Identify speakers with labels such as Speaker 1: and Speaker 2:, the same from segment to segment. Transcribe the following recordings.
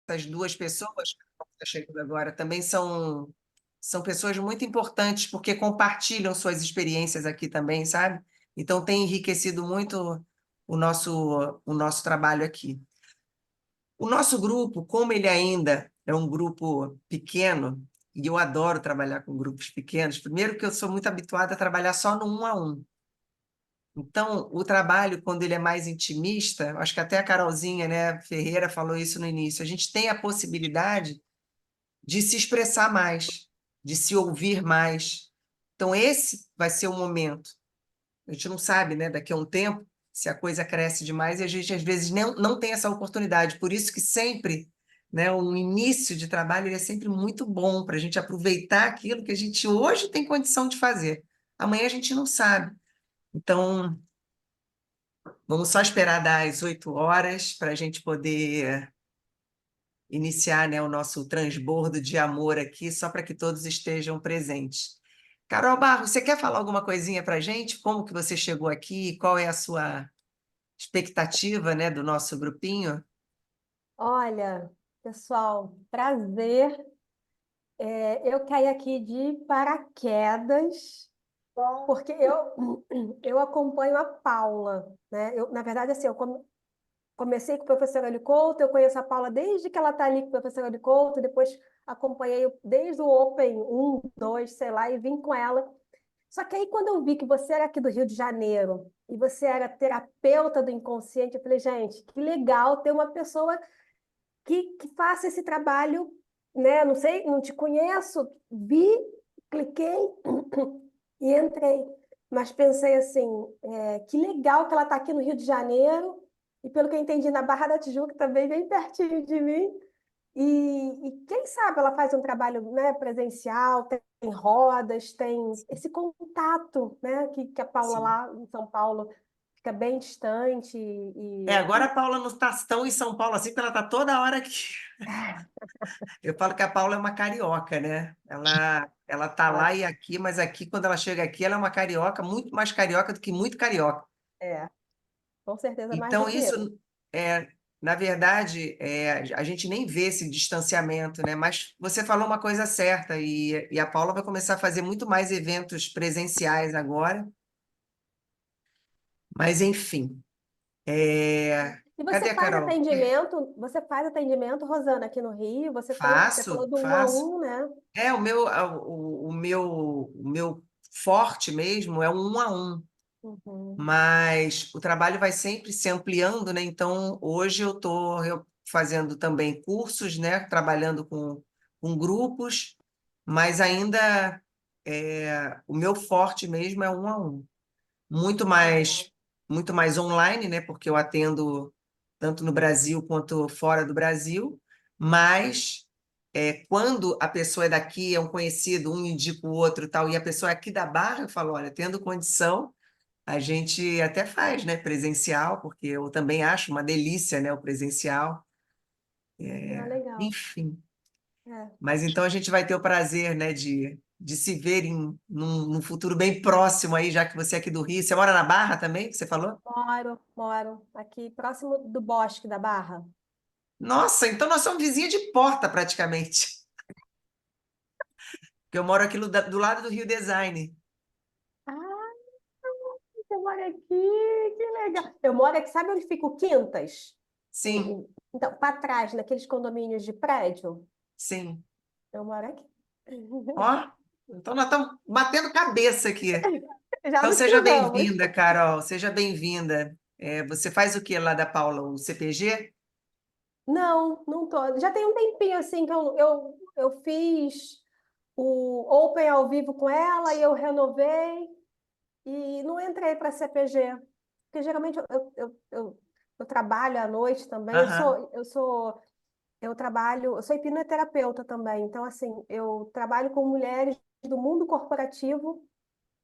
Speaker 1: essas duas pessoas que estão chegando agora também são pessoas muito importantes, porque compartilham suas experiências aqui também, sabe? Então tem enriquecido muito o nosso trabalho aqui. O nosso grupo, como ele ainda é um grupo pequeno, e eu adoro trabalhar com grupos pequenos, primeiro que eu sou muito habituada a trabalhar só no 1 a 1. Então, o trabalho, quando ele é mais intimista, acho que até a Carolzinha, né, Ferreira falou isso no início, a gente tem a possibilidade de se expressar mais, de se ouvir mais. Então, esse vai ser o momento. A gente não sabe, né, daqui a um tempo, se a coisa cresce demais e a gente, às vezes, não tem essa oportunidade. Por isso que sempre, né, um início de trabalho ele é sempre muito bom para a gente aproveitar aquilo que a gente hoje tem condição de fazer. Amanhã a gente não sabe. Então, vamos só esperar dar as 8 horas para a gente poder iniciar, né, o nosso transbordo de amor aqui, só para que todos estejam presentes. Carol Barros, você quer falar alguma coisinha para a gente? Como que você chegou aqui? Qual é a sua expectativa, né, do nosso grupinho?
Speaker 2: Olha, pessoal, prazer. Eu caí aqui de paraquedas, porque eu acompanho a Paula, né? Na verdade, assim, comecei com o professor Eli Couto, eu conheço a Paula desde que ela está ali com o professor Eli Couto, depois acompanhei desde o Open 1, 2, sei lá, e vim com ela. Só que aí, quando eu vi que você era aqui do Rio de Janeiro e você era terapeuta do inconsciente, eu falei, gente, que legal ter uma pessoa que faça esse trabalho, né? Não sei, não te conheço, vi, cliquei e entrei. Mas pensei assim, que legal que ela está aqui no Rio de Janeiro, e pelo que eu entendi, na Barra da Tijuca também, bem pertinho de mim. E quem sabe ela faz um trabalho, né, presencial, tem rodas, tem esse contato, né, que a Paula
Speaker 1: Sim.
Speaker 2: lá em São Paulo fica bem distante
Speaker 1: Agora a Paula não está tão em São Paulo assim, porque ela está toda hora aqui. Eu falo que a Paula é uma carioca, né? Ela tá lá e aqui, mas aqui, quando ela chega aqui, ela é uma carioca, muito mais carioca do que muito carioca.
Speaker 2: é, com certeza mais do
Speaker 1: Então,
Speaker 2: que eu.
Speaker 1: isso, na verdade, a gente nem vê esse distanciamento, né? Mas você falou uma coisa certa, e a Paula vai começar a fazer muito mais eventos presenciais agora. Mas, enfim.
Speaker 2: E
Speaker 1: Cadê a Carol?
Speaker 2: você faz atendimento, Rosana, aqui no Rio? Você falou
Speaker 1: Faço,
Speaker 2: do um a
Speaker 1: faço.
Speaker 2: um, né?
Speaker 1: O meu forte mesmo é o 1 a 1.
Speaker 2: Uhum.
Speaker 1: Mas o trabalho vai sempre se ampliando, né? Então, hoje eu estou fazendo também cursos, né? Trabalhando com grupos, mas ainda o meu forte mesmo é o 1 a 1. Muito mais, muito mais online, né? Porque eu atendo tanto no Brasil quanto fora do Brasil, mas quando a pessoa é daqui, é um conhecido, um indica o outro e tal, e a pessoa é aqui da Barra, eu falo, olha, tendo condição a gente até faz, né, presencial, porque eu também acho uma delícia, né, o presencial.
Speaker 2: Ah, legal.
Speaker 1: Enfim.
Speaker 2: É.
Speaker 1: Mas então a gente vai ter o prazer, né, de se ver num futuro bem próximo aí, já que você é aqui do Rio. Você mora na Barra também, que você falou?
Speaker 2: Moro aqui próximo do Bosque da Barra.
Speaker 1: Nossa, então nós somos vizinhos de porta praticamente. Porque eu moro aqui do lado do Rio Design.
Speaker 2: Ah, você mora aqui, que legal. Eu moro aqui, sabe onde fica o Quintas?
Speaker 1: Sim,
Speaker 2: Então, para trás, naqueles condomínios de prédio,
Speaker 1: sim.
Speaker 2: eu moro aqui.
Speaker 1: Ó, então nós estamos batendo cabeça aqui.
Speaker 2: Já
Speaker 1: Então
Speaker 2: nos
Speaker 1: seja
Speaker 2: cruzamos.
Speaker 1: bem-vinda, Carol, seja bem-vinda. Você faz o que lá da Paula? O CPG?
Speaker 2: Não, não tô. Já tem um tempinho assim que eu fiz o Open ao vivo com ela e eu renovei e não entrei para CPG. Porque geralmente eu trabalho à noite também.
Speaker 1: Aham.
Speaker 2: Eu sou hipnoterapeuta também. Então, assim, eu trabalho com mulheres do mundo corporativo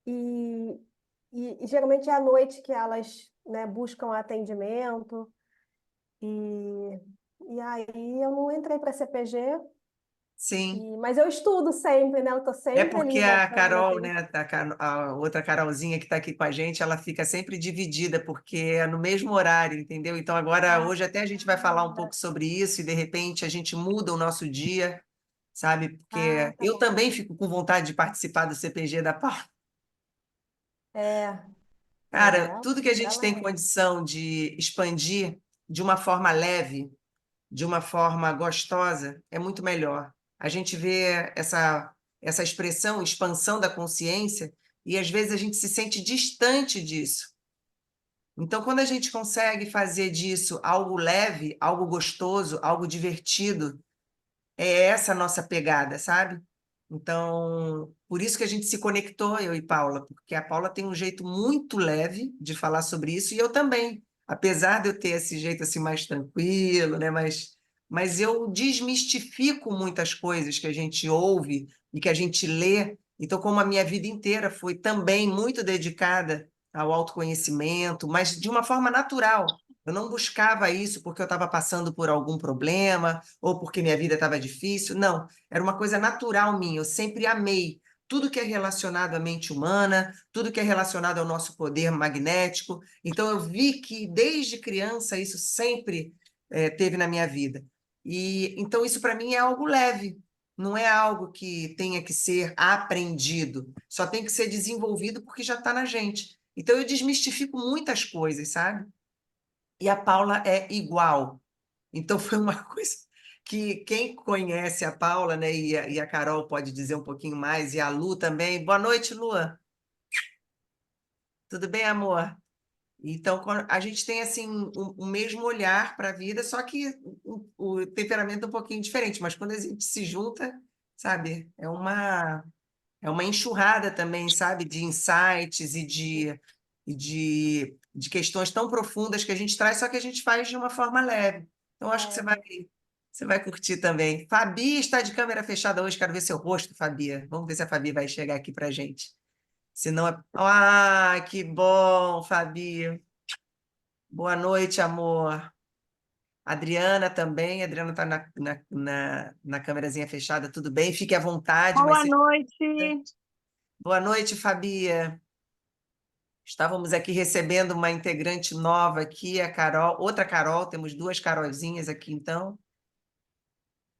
Speaker 2: e, e geralmente é à noite que elas, né, buscam atendimento. E, e aí eu não entrei para CPG.
Speaker 1: sim.
Speaker 2: Mas eu estudo sempre, né? Eu estou
Speaker 1: É
Speaker 2: sempre
Speaker 1: porque
Speaker 2: ali
Speaker 1: a
Speaker 2: voltando,
Speaker 1: Carol, né, a outra Carolzinha que está aqui com a gente, ela fica sempre dividida, porque é no mesmo horário, entendeu? Então, agora,
Speaker 2: Ah,
Speaker 1: hoje até a gente vai falar um pouco sobre isso e, de repente, a gente muda o nosso dia, sabe?
Speaker 2: ah,
Speaker 1: Porque
Speaker 2: tá
Speaker 1: eu
Speaker 2: bom.
Speaker 1: também fico com vontade de participar do CPG da Paula.
Speaker 2: É,
Speaker 1: Cara, tudo que a gente
Speaker 2: ela
Speaker 1: tem
Speaker 2: é.
Speaker 1: condição de expandir de uma forma leve, de uma forma gostosa, é muito melhor. A gente vê essa expressão, expansão da consciência, e às vezes a gente se sente distante disso. Então, quando a gente consegue fazer disso algo leve, algo gostoso, algo divertido, é essa a nossa pegada, sabe? Então, por isso que a gente se conectou, eu e Paula, porque a Paula tem um jeito muito leve de falar sobre isso, e eu também, apesar de eu ter esse jeito assim mais tranquilo, né? Mas eu desmistifico muitas coisas que a gente ouve e que a gente lê. Então, como a minha vida inteira foi também muito dedicada ao autoconhecimento, mas de uma forma natural. Eu não buscava isso porque eu estava passando por algum problema ou porque minha vida estava difícil. Não, era uma coisa natural minha. Eu sempre amei tudo que é relacionado à mente humana, tudo que é relacionado ao nosso poder magnético. Então, eu vi que desde criança isso sempre teve na minha vida. E então isso para mim é algo leve. Não é algo que tenha que ser aprendido, só tem que ser desenvolvido porque já está na gente. Então eu desmistifico muitas coisas, sabe? E a Paula é igual. Então foi uma coisa que quem conhece a Paula, né, e a Carol pode dizer um pouquinho mais, e a Lu também. Boa noite, Lu. Tudo bem, amor? Então, a gente tem assim um mesmo olhar para a vida, só que o temperamento é um pouquinho diferente, mas quando a gente se junta, sabe, é uma enxurrada também, sabe, de insights e de questões tão profundas que a gente traz, só que a gente faz de uma forma leve. Então, acho que
Speaker 2: Ah,
Speaker 1: você vai curtir também. Fabi está de câmera fechada hoje, quero ver seu rosto, Fabi. Vamos ver se a Fabi vai chegar aqui para gente. Se não é. Ah, que bom, Fabi. Boa noite, amor. Adriana também. Adriana está na câmerazinha fechada, tudo bem? Fique à vontade, mas
Speaker 3: Boa
Speaker 1: seja.
Speaker 3: noite.
Speaker 1: Boa noite, Fabi. Estávamos aqui recebendo uma integrante nova aqui, a Carol, outra Carol, temos duas Carolzinhas aqui, então.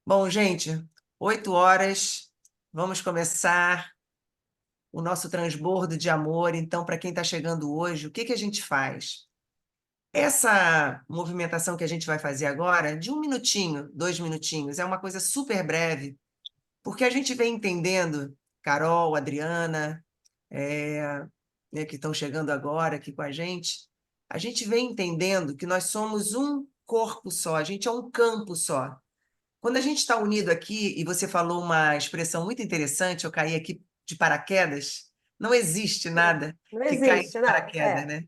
Speaker 1: Bom, gente, 8 horas, vamos começar o nosso transbordo de amor. Então, para quem está chegando hoje, o que que a gente faz? Essa movimentação que a gente vai fazer agora, de 1 minutinho, 2 minutinhos, é uma coisa super breve, porque a gente vem entendendo, Carol, Adriana, é, né, que estão chegando agora aqui com a gente vem entendendo que nós somos um corpo só, a gente é um campo só. Quando a gente está unido aqui, e você falou uma expressão muito interessante, eu caí aqui de paraquedas, não existe nada
Speaker 2: não
Speaker 1: que caia de
Speaker 2: existe, não.
Speaker 1: paraquedas, né?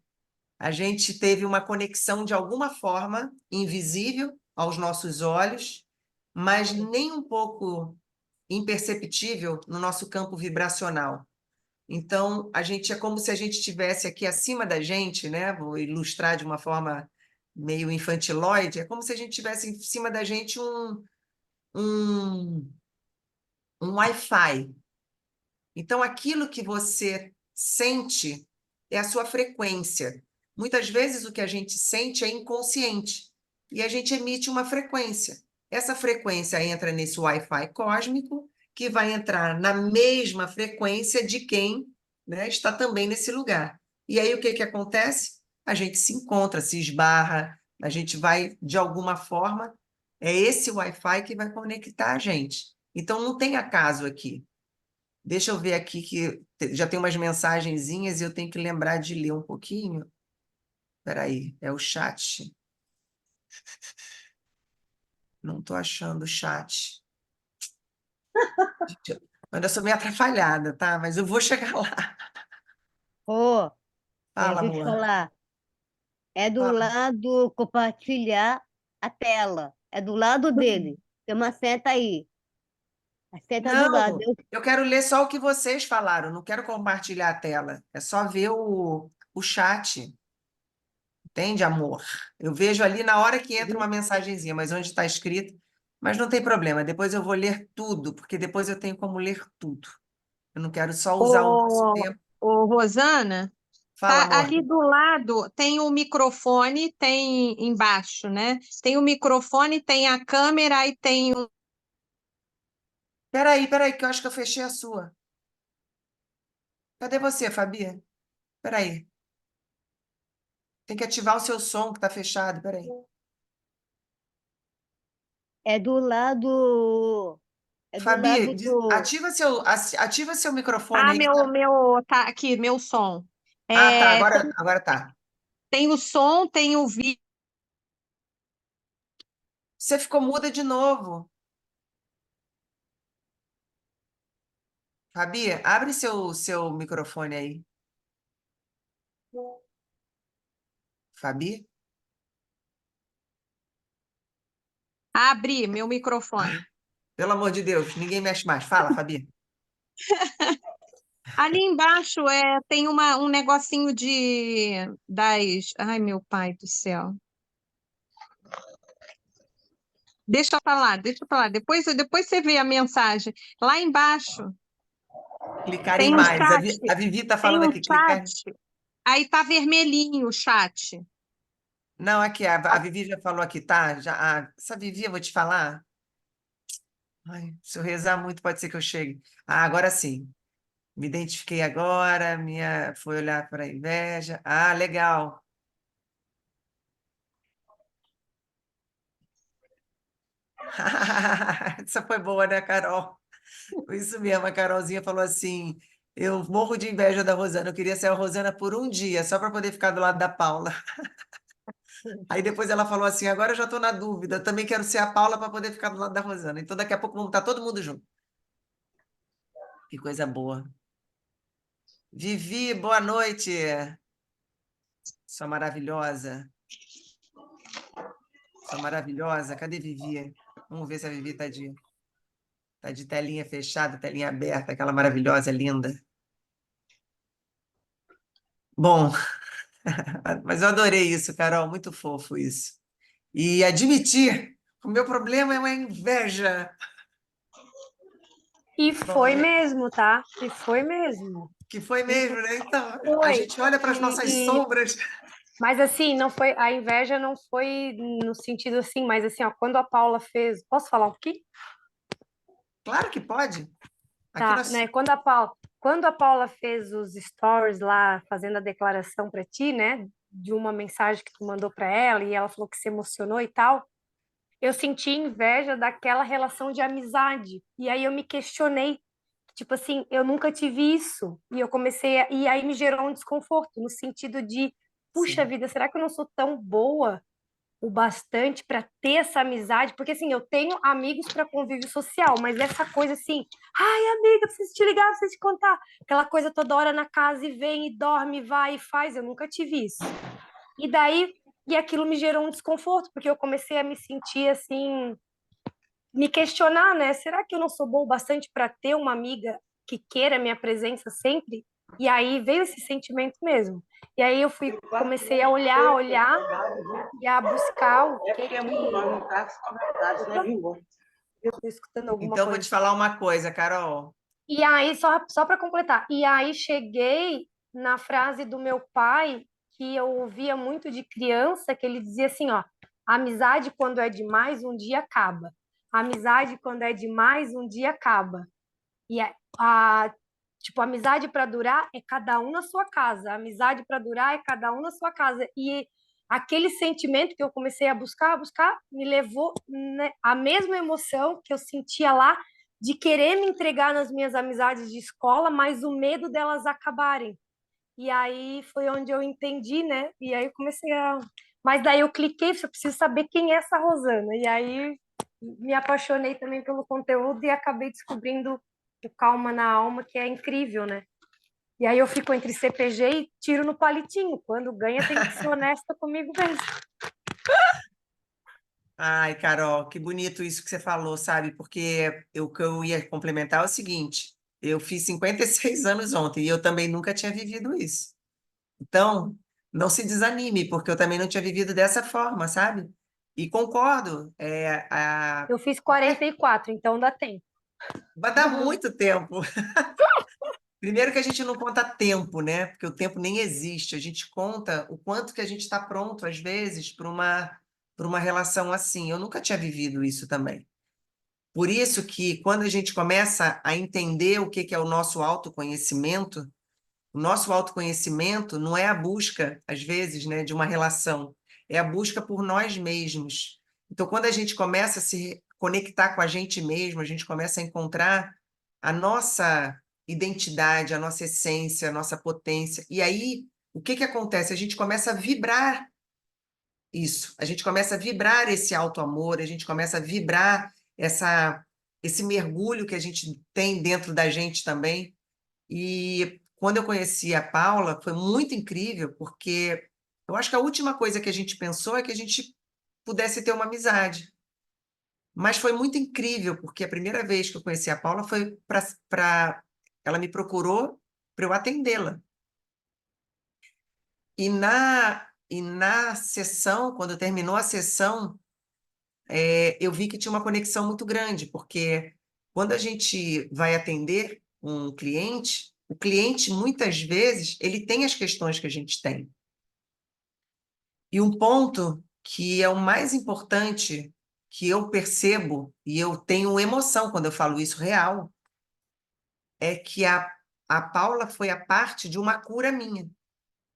Speaker 1: A gente teve uma conexão de alguma forma invisível aos nossos olhos, mas nem um pouco imperceptível no nosso campo vibracional. Então, a gente é como se a gente estivesse aqui acima da gente, né? Vou ilustrar de uma forma meio infantiloide, é como se a gente tivesse em cima da gente um, um Wi-Fi. Então, aquilo que você sente é a sua frequência. Muitas vezes o que a gente sente é inconsciente e a gente emite uma frequência. Essa frequência entra nesse Wi-Fi cósmico, que vai entrar na mesma frequência de quem, né, está também nesse lugar. E aí o que que acontece? A gente se encontra, se esbarra, a gente vai, de alguma forma, é esse Wi-Fi que vai conectar a gente. Então não tem acaso aqui. Deixa eu ver aqui que já tem umas mensagenzinhas e eu tenho que lembrar de ler um pouquinho. Espera aí, é o chat. Não estou achando o chat. Gente, eu ainda sou meio atrapalhada, tá? Mas eu vou chegar lá.
Speaker 3: Ô,
Speaker 1: Fala,
Speaker 3: deixa eu te
Speaker 1: amor.
Speaker 3: falar. É do
Speaker 1: Fala.
Speaker 3: lado compartilhar a tela. É do lado dele. Tem uma seta aí. A seta do lado.
Speaker 1: Não, eu quero ler só o que vocês falaram, não quero compartilhar a tela. É só ver o chat. Entende, amor? Eu vejo ali na hora que entra uma mensagenzinha, mas onde está escrito. Mas não tem problema, depois eu vou ler tudo, porque depois eu tenho como ler tudo. Eu não quero só usar o nosso
Speaker 4: Ô,
Speaker 1: tempo.
Speaker 4: Rosana,
Speaker 1: Fala,
Speaker 4: tá
Speaker 1: amor.
Speaker 4: ali do lado, tem o microfone, tem embaixo, né? Tem o microfone, tem a câmera e tem o.
Speaker 1: Peraí, que eu acho que eu fechei a sua. Cadê você, Fabi? Peraí. Tem que ativar o seu som que tá fechado, peraí.
Speaker 3: É do lado. É do
Speaker 1: Fabi,
Speaker 3: lado do.
Speaker 1: ativa seu microfone
Speaker 4: Ah,
Speaker 1: aí.
Speaker 4: meu, tá aqui, meu som.
Speaker 1: Ah, tá,
Speaker 4: É,
Speaker 1: agora tá.
Speaker 4: tem o som, tem o vídeo.
Speaker 1: Você ficou muda de novo. Fabi, abre seu microfone aí. Fabi?
Speaker 4: Abre meu microfone.
Speaker 1: Pelo amor de Deus, ninguém mexe mais. Fala, Fabi.
Speaker 4: Ali embaixo tem um negocinho das. Ai, meu pai do céu. Deixa pra lá, deixa pra lá. Depois você vê a mensagem. Lá embaixo
Speaker 1: Clicar em
Speaker 4: tem um
Speaker 1: mais.
Speaker 4: chat.
Speaker 1: A Vivi tá
Speaker 4: Tem
Speaker 1: falando
Speaker 4: um
Speaker 1: aqui, clicar.
Speaker 4: chat. Aí tá vermelhinho o chat.
Speaker 1: Não, aqui, a Vivi já falou aqui, tá? Essa Vivi, eu vou te falar. Ai, se eu rezar muito, pode ser que eu chegue. Ah, agora sim. Me identifiquei agora, foi olhar para a inveja. Ah, legal. Essa foi boa, né, Carol? Foi isso mesmo, a Carolzinha falou assim: eu morro de inveja da Rosana, eu queria ser a Rosana por um dia, só para poder ficar do lado da Paula. Aí depois ela falou assim: agora eu já estou na dúvida, eu também quero ser a Paula para poder ficar do lado da Rosana. Então daqui a pouco vamos estar todo mundo junto. Que coisa boa. Vivi, boa noite, sua maravilhosa. Sua maravilhosa. Cadê Vivi? Vamos ver se a Vivi tá de telinha fechada, telinha aberta, aquela maravilhosa, linda. Bom, mas eu adorei isso, Carol, muito fofo isso. E admitir, o meu problema é uma inveja.
Speaker 5: E
Speaker 1: Bom,
Speaker 5: foi mesmo, tá? E foi mesmo.
Speaker 1: que foi mesmo, né? Então, a
Speaker 5: Foi.
Speaker 1: gente olha para as nossas sombras.
Speaker 5: Mas assim, não foi, a inveja não foi no sentido assim, mas assim, ó, quando a Paula fez, posso falar um pouquinho?
Speaker 1: Claro que pode. Aqui
Speaker 5: Tá,
Speaker 1: nós.
Speaker 5: né? Quando a Paula fez os stories lá, fazendo a declaração para ti, né, de uma mensagem que tu mandou para ela e ela falou que se emocionou e tal, eu senti inveja daquela relação de amizade. E aí eu me questionei, tipo assim, eu nunca tive isso. E aí me gerou um desconforto no sentido de, puxa
Speaker 1: Sim,
Speaker 5: vida, será que eu não sou tão boa o bastante para ter essa amizade? Porque assim, eu tenho amigos para convívio social, mas essa coisa assim, ai, amiga, preciso te ligar, preciso te contar. Aquela coisa toda hora na casa e vem e dorme, vai e faz, eu nunca tive isso. E daí, e aquilo me gerou um desconforto, porque eu comecei a me sentir assim, me questionar, né? Será que eu não sou bom o bastante para ter uma amiga que queira minha presença sempre? E aí veio esse sentimento mesmo. E aí comecei a olhar e a buscar o que que... Opa, eu estou escutando alguma
Speaker 1: então eu vou
Speaker 5: coisa.
Speaker 1: te falar uma coisa, Carol.
Speaker 5: E aí, só para completar, e aí cheguei na frase do meu pai, que eu ouvia muito de criança, que ele dizia assim, ó, amizade quando é demais, um dia acaba. Amizade quando é demais, um dia acaba. E tipo, amizade para durar é cada um na sua casa. Amizade para durar é cada um na sua casa. E aquele sentimento que eu comecei a buscar, me levou, né, a mesma emoção que eu sentia lá de querer me entregar nas minhas amizades de escola, mas o medo delas acabarem. E aí foi onde eu entendi, né? E aí eu comecei a. Mas daí eu cliquei, eu preciso saber quem é essa Rosana. E aí me apaixonei também pelo conteúdo e acabei descobrindo o Calma na Alma, que é incrível, né? E aí eu fico entre CPG e tiro no palitinho. Quando ganha, tem que ser honesta comigo mesmo.
Speaker 1: Ai, Carol, que bonito isso que você falou, sabe? Porque o que eu ia complementar é o seguinte: eu fiz 56 anos ontem e eu também nunca tinha vivido isso. Então, não se desanime, porque eu também não tinha vivido dessa forma, sabe? E concordo,
Speaker 5: Eu fiz 44, então dá tempo.
Speaker 1: vai dar muito tempo. Primeiro que a gente não conta tempo, né? Porque o tempo nem existe. A gente conta o quanto que a gente está pronto, às vezes, para uma relação assim. Eu nunca tinha vivido isso também. Por isso que quando a gente começa a entender o que é o nosso autoconhecimento não é a busca, às vezes, né, de uma relação, é a busca por nós mesmos. Então, quando a gente começa a se conectar com a gente mesmo, a gente começa a encontrar a nossa identidade, a nossa essência, a nossa potência. E aí, o que acontece? A gente começa a vibrar isso. A gente começa a vibrar esse auto-amor, a gente começa a vibrar esse mergulho que a gente tem dentro da gente também. E quando eu conheci a Paula, foi muito incrível, porque eu acho que a última coisa que a gente pensou é que a gente pudesse ter uma amizade. Mas foi muito incrível, porque a primeira vez que eu conheci a Paula foi para. Ela me procurou para eu atendê-la. E na sessão, quando terminou a sessão, eu vi que tinha uma conexão muito grande, porque quando a gente vai atender um cliente, o cliente, muitas vezes, ele tem as questões que a gente tem. E um ponto que é o mais importante, que eu percebo, e eu tenho emoção quando eu falo isso real, é que a Paula foi a parte de uma cura minha.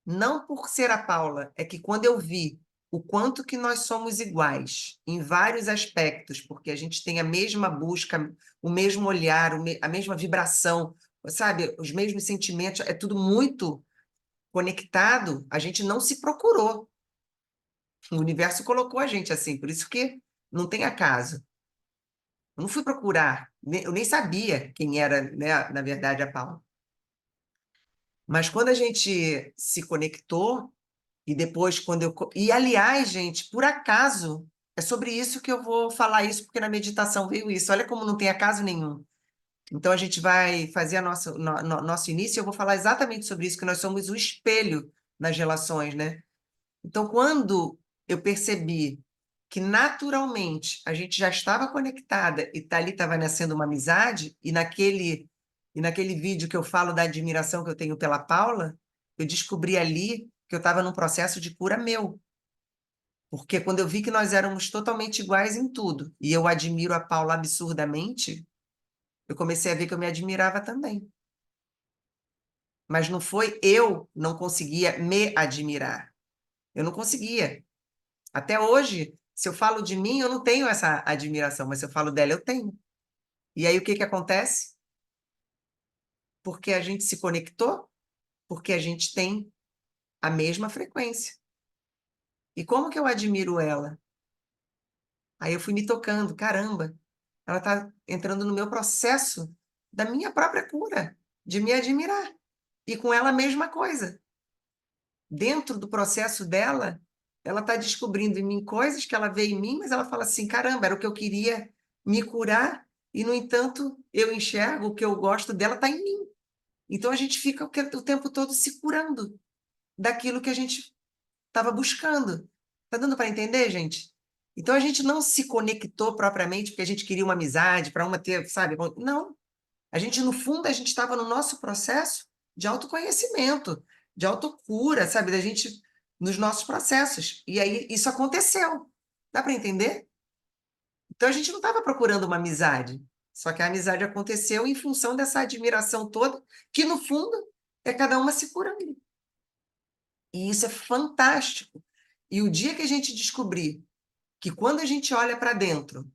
Speaker 1: Não por ser a Paula, é que quando eu vi o quanto que nós somos iguais em vários aspectos, porque a gente tem a mesma busca, o mesmo olhar, a mesma vibração, sabe? Os mesmos sentimentos, é tudo muito conectado, a gente não se procurou. O universo colocou a gente assim, por isso que não tem acaso. Eu não fui procurar, eu nem sabia quem era, né, na verdade, a Paula. Mas quando a gente se conectou, e depois, quando eu. E, aliás, gente, por acaso, é sobre isso que eu vou falar isso, porque na meditação veio isso. Olha como não tem acaso nenhum. Então, a gente vai fazer nosso início, e eu vou falar exatamente sobre isso, que nós somos o espelho nas relações, né? Então, quando eu percebi que naturalmente a gente já estava conectada e ali estava nascendo uma amizade, e naquele vídeo que eu falo da admiração que eu tenho pela Paula, eu descobri ali que eu estava num processo de cura meu. Porque quando eu vi que nós éramos totalmente iguais em tudo, e eu admiro a Paula absurdamente, eu comecei a ver que eu me admirava também. Mas não foi eu não conseguia me admirar. Eu não conseguia. Até hoje, se eu falo de mim, eu não tenho essa admiração, mas se eu falo dela, eu tenho. E aí o que acontece? Porque a gente se conectou, porque a gente tem a mesma frequência. E como que eu admiro ela? Aí eu fui me tocando, caramba, ela está entrando no meu processo da minha própria cura, de me admirar. E com ela a mesma coisa. Dentro do processo dela, ela está descobrindo em mim coisas que ela vê em mim, mas ela fala assim, caramba, era o que eu queria me curar, e, no entanto, eu enxergo o que eu gosto dela está em mim. Então, a gente fica o tempo todo se curando daquilo que a gente estava buscando. Está dando para entender, gente? Então, a gente não se conectou propriamente porque a gente queria uma amizade, para uma ter, sabe? Não. A gente, no fundo, a gente estava no nosso processo de autoconhecimento, de autocura, sabe? Da gente, nos nossos processos. E aí, isso aconteceu. Dá para entender? Então, a gente não estava procurando uma amizade. Só que a amizade aconteceu em função dessa admiração toda, que, no fundo, é cada uma se curando. E isso é fantástico. E o dia que a gente descobrir que quando a gente olha para dentro,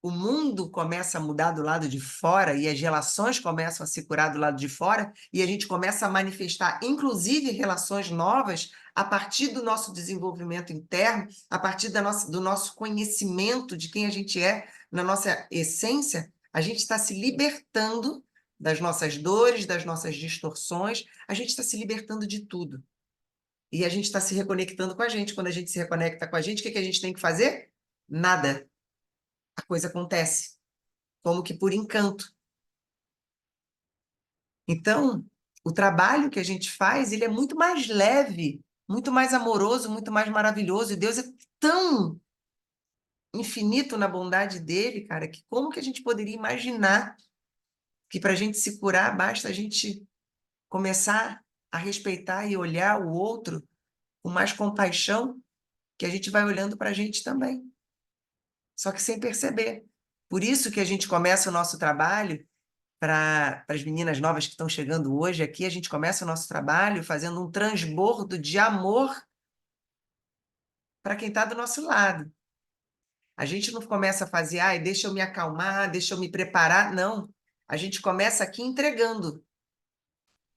Speaker 1: o mundo começa a mudar do lado de fora e as relações começam a se curar do lado de fora e a gente começa a manifestar, inclusive, relações novas a partir do nosso desenvolvimento interno, a partir do nosso conhecimento de quem a gente é, na nossa essência, a gente está se libertando das nossas dores, das nossas distorções, a gente está se libertando de tudo. E a gente está se reconectando com a gente. Quando a gente se reconecta com a gente, o que a gente tem que fazer? Nada. A coisa acontece, como que por encanto. Então, o trabalho que a gente faz, ele é muito mais leve, muito mais amoroso, muito mais maravilhoso. E Deus é tão infinito na bondade dele, cara, que como que a gente poderia imaginar que para a gente se curar basta a gente começar a respeitar e olhar o outro com mais compaixão, que a gente vai olhando para a gente também, só que sem perceber. Por isso que a gente começa o nosso trabalho, para as meninas novas que estão chegando hoje aqui, a gente começa o nosso trabalho fazendo um transbordo de amor para quem está do nosso lado. A gente não começa a fazer, ai, deixa eu me acalmar, deixa eu me preparar. Não. A gente começa aqui entregando.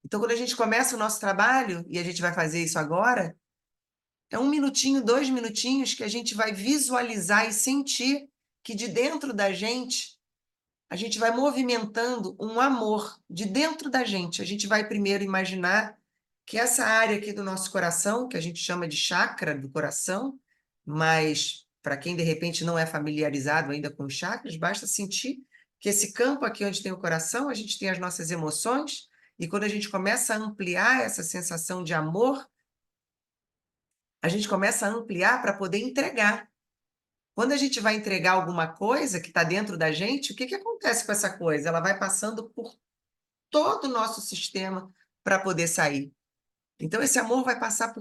Speaker 1: Então, quando a gente começa o nosso trabalho, e a gente vai fazer isso agora, é 1 minutinho, 2 minutinhos que a gente vai visualizar e sentir que de dentro da gente, a gente vai movimentando um amor de dentro da gente. A gente vai primeiro imaginar que essa área aqui do nosso coração, que a gente chama de chakra do coração, mas para quem de repente não é familiarizado ainda com os chakras, basta sentir que esse campo aqui onde tem o coração, a gente tem as nossas emoções, e quando a gente começa a ampliar essa sensação de amor, a gente começa a ampliar para poder entregar. Quando a gente vai entregar alguma coisa que está dentro da gente, o que acontece com essa coisa? Ela vai passando por todo o nosso sistema para poder sair. Então, esse amor vai passar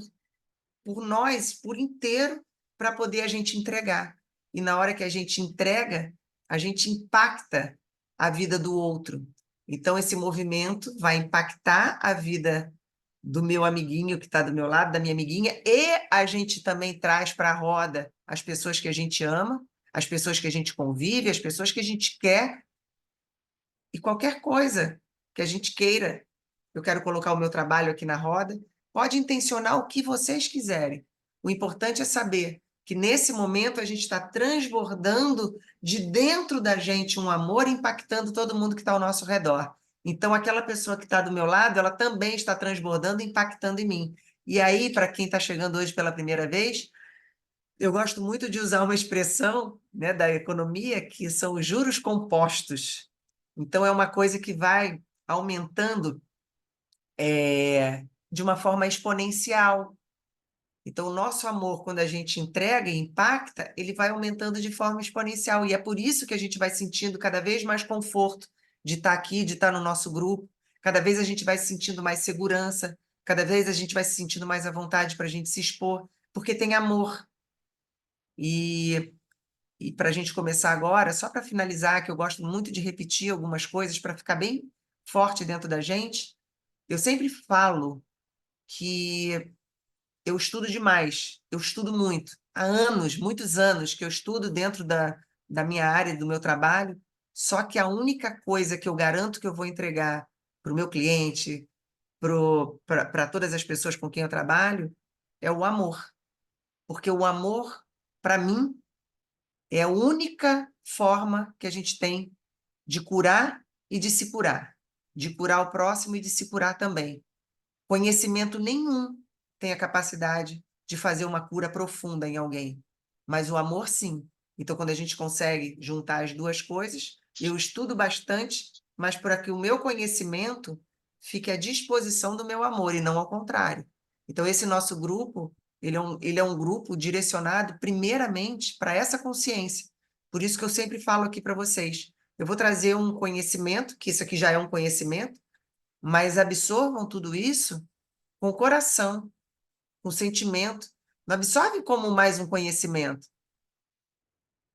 Speaker 1: por nós, por inteiro, para poder a gente entregar. E na hora que a gente entrega, a gente impacta a vida do outro. Então, esse movimento vai impactar a vida do meu amiguinho que está do meu lado, da minha amiguinha, e a gente também traz para a roda as pessoas que a gente ama, as pessoas que a gente convive, as pessoas que a gente quer, e qualquer coisa que a gente queira. Eu quero colocar o meu trabalho aqui na roda, pode intencionar o que vocês quiserem. O importante é saber que nesse momento a gente está transbordando de dentro da gente um amor impactando todo mundo que está ao nosso redor. Então, aquela pessoa que está do meu lado, ela também está transbordando, impactando em mim. E aí, para quem está chegando hoje pela primeira vez, eu gosto muito de usar uma expressão, né, da economia, que são os juros compostos. Então, é uma coisa que vai aumentando de uma forma exponencial. Então, o nosso amor, quando a gente entrega e impacta, ele vai aumentando de forma exponencial. E é por isso que a gente vai sentindo cada vez mais conforto de estar aqui, de estar no nosso grupo. Cada vez a gente vai sentindo mais segurança, cada vez a gente vai se sentindo mais à vontade para a gente se expor, porque tem amor. E para a gente começar agora, só para finalizar, que eu gosto muito de repetir algumas coisas para ficar bem forte dentro da gente, eu sempre falo que eu estudo demais, eu estudo muito. Há anos, muitos anos, que eu estudo dentro da minha área, do meu trabalho, só que a única coisa que eu garanto que eu vou entregar para o meu cliente, para todas as pessoas com quem eu trabalho, é o amor. Porque o amor, para mim, é a única forma que a gente tem de curar e de se curar. De curar o próximo e de se curar também. Conhecimento nenhum tem a capacidade de fazer uma cura profunda em alguém, mas o amor sim. Então, quando a gente consegue juntar as duas coisas, eu estudo bastante, mas para que o meu conhecimento fique à disposição do meu amor e não ao contrário. Então, esse nosso grupo, ele é um grupo direcionado primeiramente para essa consciência. Por isso que eu sempre falo aqui para vocês, eu vou trazer um conhecimento, que isso aqui já é um conhecimento, mas absorvam tudo isso com o coração, com o sentimento. Não absorve como mais um conhecimento.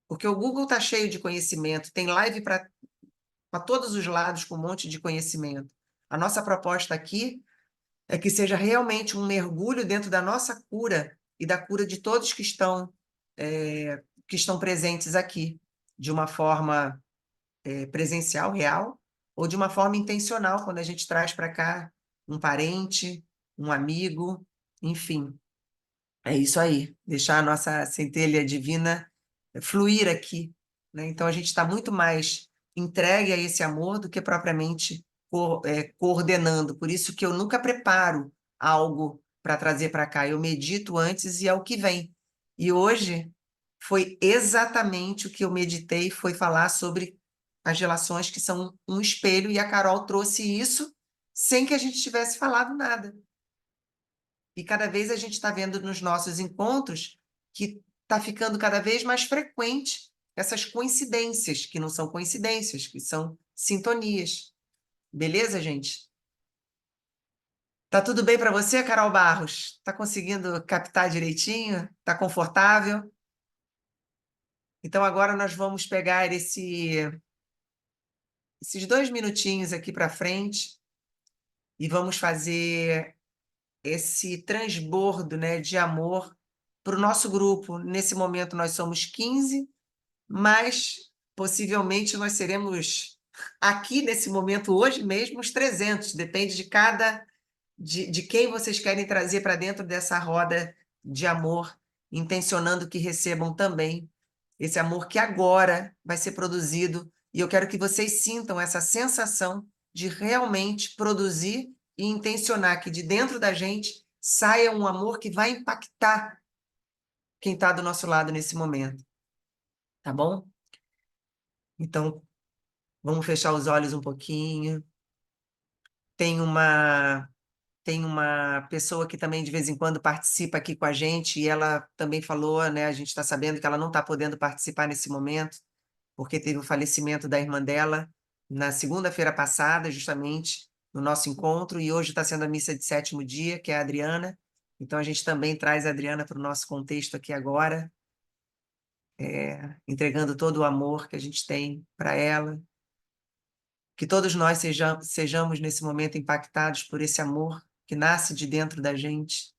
Speaker 1: Porque o Google está cheio de conhecimento, tem live para todos os lados com um monte de conhecimento. A nossa proposta aqui é que seja realmente um mergulho dentro da nossa cura e da cura de todos que estão presentes aqui, de uma forma presencial, real, ou de uma forma intencional, quando a gente traz para cá um parente, um amigo, enfim. É isso aí, deixar a nossa centelha divina fluir aqui, né? Então, a gente está muito mais entregue a esse amor do que propriamente coordenando. Por isso que eu nunca preparo algo para trazer para cá. Eu medito antes e é o que vem. E hoje foi exatamente o que eu meditei, foi falar sobre as relações que são um espelho, e a Carol trouxe isso sem que a gente tivesse falado nada. E cada vez a gente está vendo nos nossos encontros que está ficando cada vez mais frequente essas coincidências, que não são coincidências, que são sintonias. Beleza, gente? Tá tudo bem para você, Carol Barros? Tá conseguindo captar direitinho? Tá confortável? Então agora nós vamos pegar esses 2 minutinhos aqui para frente e vamos fazer esse transbordo, né, de amor para o nosso grupo. Nesse momento nós somos 15, mas possivelmente nós seremos aqui nesse momento hoje mesmo os 300, depende de quem vocês querem trazer para dentro dessa roda de amor, intencionando que recebam também esse amor que agora vai ser produzido, e eu quero que vocês sintam essa sensação de realmente produzir e intencionar que de dentro da gente saia um amor que vai impactar quem está do nosso lado nesse momento. Tá bom? Então, vamos fechar os olhos um pouquinho. Tem uma pessoa que também de vez em quando participa aqui com a gente e ela também falou, né, a gente está sabendo que ela não está podendo participar nesse momento, porque teve o falecimento da irmã dela na segunda-feira passada, justamente, no nosso encontro, e hoje está sendo a missa de 7º dia, que é a Adriana. Então, a gente também traz a Adriana para o nosso contexto aqui agora, entregando todo o amor que a gente tem para ela. Que todos nós sejamos nesse momento impactados por esse amor que nasce de dentro da gente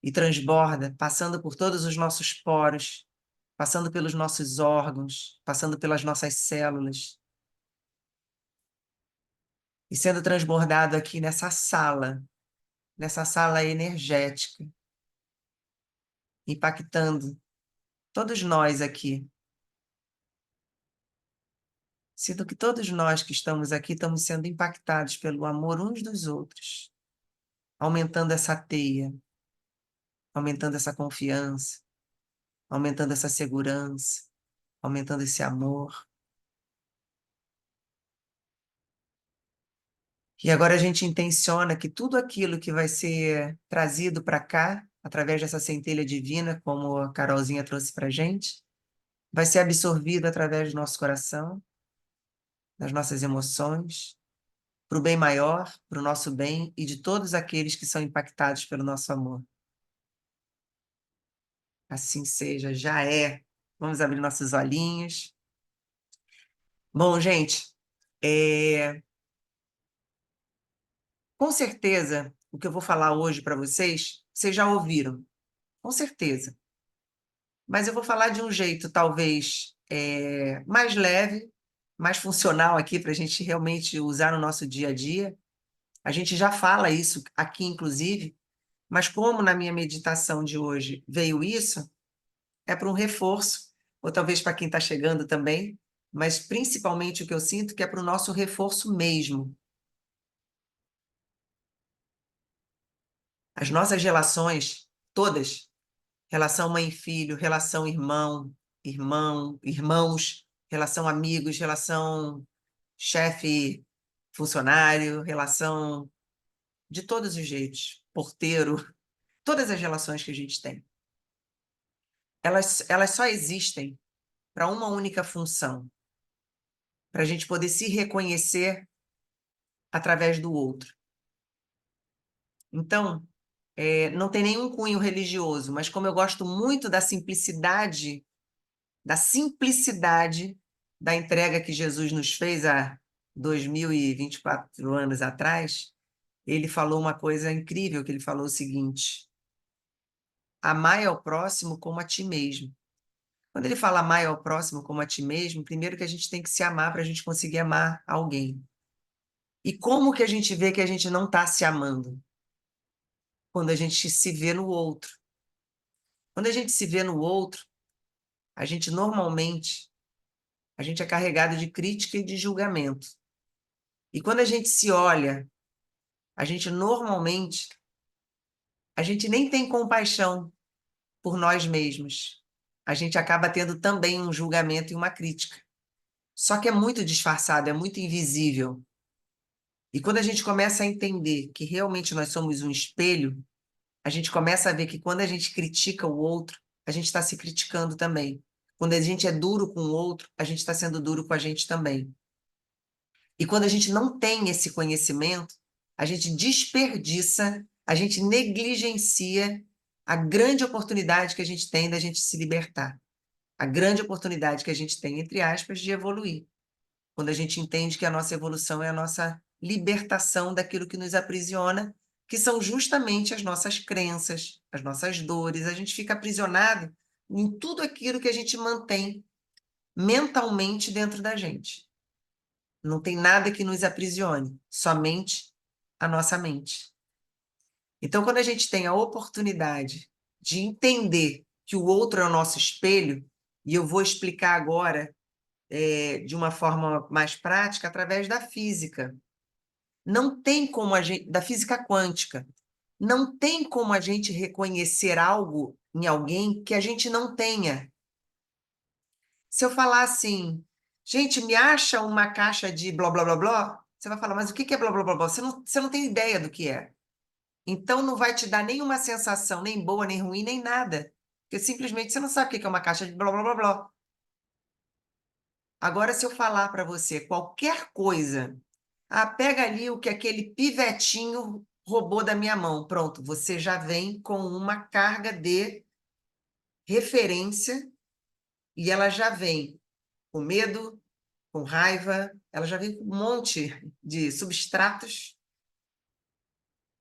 Speaker 1: e transborda, passando por todos os nossos poros, passando pelos nossos órgãos, passando pelas nossas células, e sendo transbordado aqui nessa sala energética, impactando todos nós aqui. Sinto que todos nós que estamos aqui estamos sendo impactados pelo amor uns dos outros, aumentando essa teia, aumentando essa confiança, aumentando essa segurança, aumentando esse amor. E agora a gente intenciona que tudo aquilo que vai ser trazido para cá, através dessa centelha divina, como a Carolzinha trouxe para a gente, vai ser absorvido através do nosso coração, das nossas emoções, para o bem maior, para o nosso bem e de todos aqueles que são impactados pelo nosso amor. Assim seja, já é. Vamos abrir nossos olhinhos. Bom, gente, com certeza, o que eu vou falar hoje para vocês já ouviram, com certeza. Mas eu vou falar de um jeito, talvez, mais leve, mais funcional aqui, para a gente realmente usar no nosso dia a dia. A gente já fala isso aqui, inclusive, mas como na minha meditação de hoje veio isso, é para um reforço, ou talvez para quem está chegando também, mas principalmente o que eu sinto que é para o nosso reforço mesmo. As nossas relações, todas, relação mãe e filho, relação irmãos, relação amigos, relação chefe, funcionário, relação de todos os jeitos, porteiro, todas as relações que a gente tem. Elas só existem para uma única função, para a gente poder se reconhecer através do outro. Então, não tem nenhum cunho religioso, mas como eu gosto muito da simplicidade da entrega que Jesus nos fez há 2024 anos atrás, ele falou uma coisa incrível, que ele falou o seguinte: amai ao próximo como a ti mesmo. Quando ele fala amai ao próximo como a ti mesmo, primeiro que a gente tem que se amar para a gente conseguir amar alguém. E como que a gente vê que a gente não está se amando? Quando a gente se vê no outro. Quando a gente se vê no outro, a gente normalmente é carregado de crítica e de julgamento. E quando a gente se olha, a gente normalmente nem tem compaixão por nós mesmos. A gente acaba tendo também um julgamento e uma crítica. Só que é muito disfarçado, é muito invisível. E quando a gente começa a entender que realmente nós somos um espelho, a gente começa a ver que quando a gente critica o outro, a gente está se criticando também. Quando a gente é duro com o outro, a gente está sendo duro com a gente também. E quando a gente não tem esse conhecimento, a gente desperdiça, a gente negligencia a grande oportunidade que a gente tem da gente se libertar. A grande oportunidade que a gente tem, entre aspas, de evoluir. Quando a gente entende que a nossa evolução é a nossa libertação daquilo que nos aprisiona, que são justamente as nossas crenças, as nossas dores. A gente fica aprisionado em tudo aquilo que a gente mantém mentalmente dentro da gente. Não tem nada que nos aprisione, somente a nossa mente. Então, quando a gente tem a oportunidade de entender que o outro é o nosso espelho, e eu vou explicar agora de uma forma mais prática através da física. Não tem como a gente, da física quântica, não tem como a gente reconhecer algo em alguém que a gente não tenha. Se eu falar assim, gente, me acha uma caixa de blá blá blá blá, você vai falar, mas o que é blá blá blá blá? Você não tem ideia do que é. Então não vai te dar nenhuma sensação, nem boa, nem ruim, nem nada. Porque simplesmente você não sabe o que é uma caixa de blá blá blá blá. Agora, se eu falar para você qualquer coisa, pega ali o que aquele pivetinho roubou da minha mão. Pronto, você já vem com uma carga de referência e ela já vem com medo, com raiva, ela já vem com um monte de substratos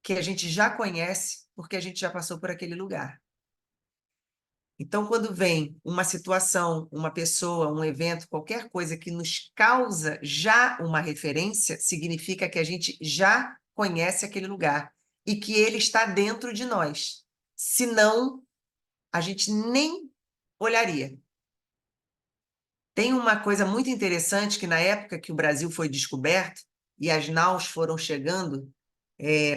Speaker 1: que a gente já conhece porque a gente já passou por aquele lugar. Então, quando vem uma situação, uma pessoa, um evento, qualquer coisa que nos causa já uma referência, significa que a gente já conhece aquele lugar e que ele está dentro de nós. Senão, a gente nem olharia. Tem uma coisa muito interessante que na época que o Brasil foi descoberto e as naus foram chegando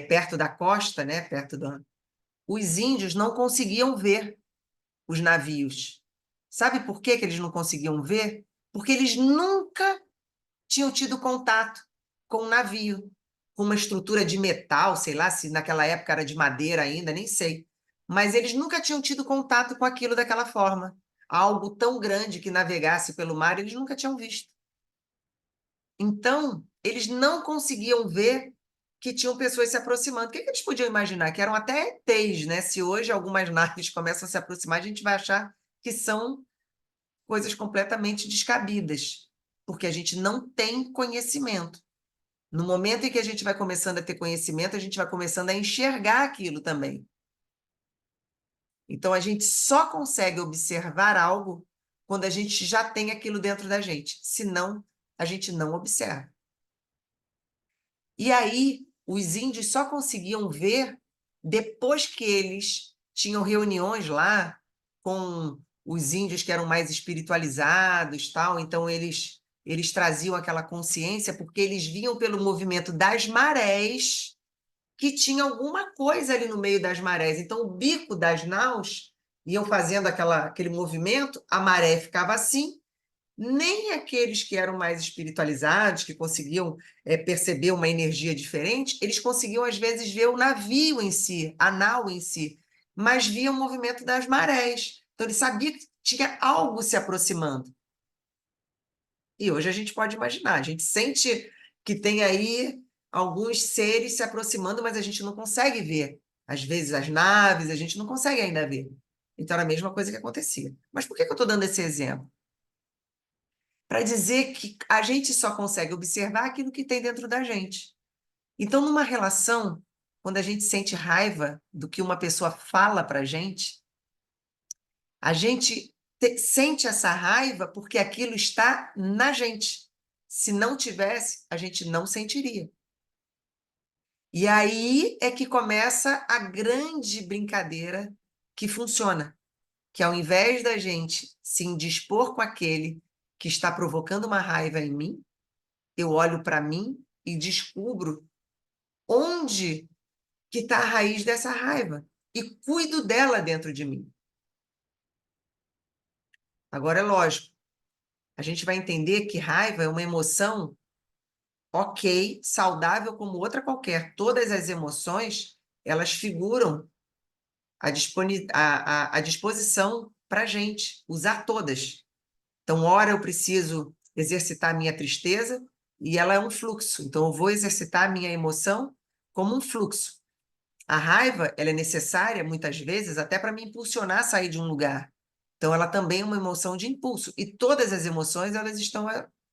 Speaker 1: perto da costa, né, os índios não conseguiam ver os navios. Sabe por que que eles não conseguiam ver? Porque eles nunca tinham tido contato com um navio, com uma estrutura de metal, sei lá, se naquela época era de madeira ainda, nem sei. Mas eles nunca tinham tido contato com aquilo daquela forma. Algo tão grande que navegasse pelo mar, eles nunca tinham visto. Então, eles não conseguiam ver que tinham pessoas se aproximando. O que eles podiam imaginar? Que eram até ETs, né? Se hoje algumas naves começam a se aproximar, a gente vai achar que são coisas completamente descabidas, porque a gente não tem conhecimento. No momento em que a gente vai começando a ter conhecimento, a gente vai começando a enxergar aquilo também. Então, a gente só consegue observar algo quando a gente já tem aquilo dentro da gente. Senão, a gente não observa. E aí, os índios só conseguiam ver depois que eles tinham reuniões lá com os índios que eram mais espiritualizados, tal. Então, eles traziam aquela consciência porque eles viam pelo movimento das marés que tinha alguma coisa ali no meio das marés. Então, o bico das naus iam fazendo aquele movimento, a maré ficava assim, nem aqueles que eram mais espiritualizados, que conseguiam perceber uma energia diferente, eles conseguiam, às vezes, ver o navio em si, a nau em si, mas via o movimento das marés. Então, ele sabia que tinha algo se aproximando. E hoje a gente pode imaginar, a gente sente que tem aí alguns seres se aproximando, mas a gente não consegue ver. Às vezes as naves, a gente não consegue ainda ver. Então era a mesma coisa que acontecia. Mas por que eu estou dando esse exemplo? Para dizer que a gente só consegue observar aquilo que tem dentro da gente. Então, numa relação, quando a gente sente raiva do que uma pessoa fala para a gente sente essa raiva porque aquilo está na gente. Se não tivesse, a gente não sentiria. E aí é que começa a grande brincadeira que funciona, que ao invés da gente se indispor com aquele que está provocando uma raiva em mim, eu olho para mim e descubro onde que está a raiz dessa raiva e cuido dela dentro de mim. Agora, é lógico, a gente vai entender que raiva é uma emoção ok, saudável como outra qualquer. Todas as emoções, elas figuram à disposição para a gente, usar todas. Então, ora eu preciso exercitar a minha tristeza, e ela é um fluxo. Então, eu vou exercitar a minha emoção como um fluxo. A raiva, ela é necessária, muitas vezes, até para me impulsionar a sair de um lugar. Então, ela também é uma emoção de impulso. E todas as emoções, elas estão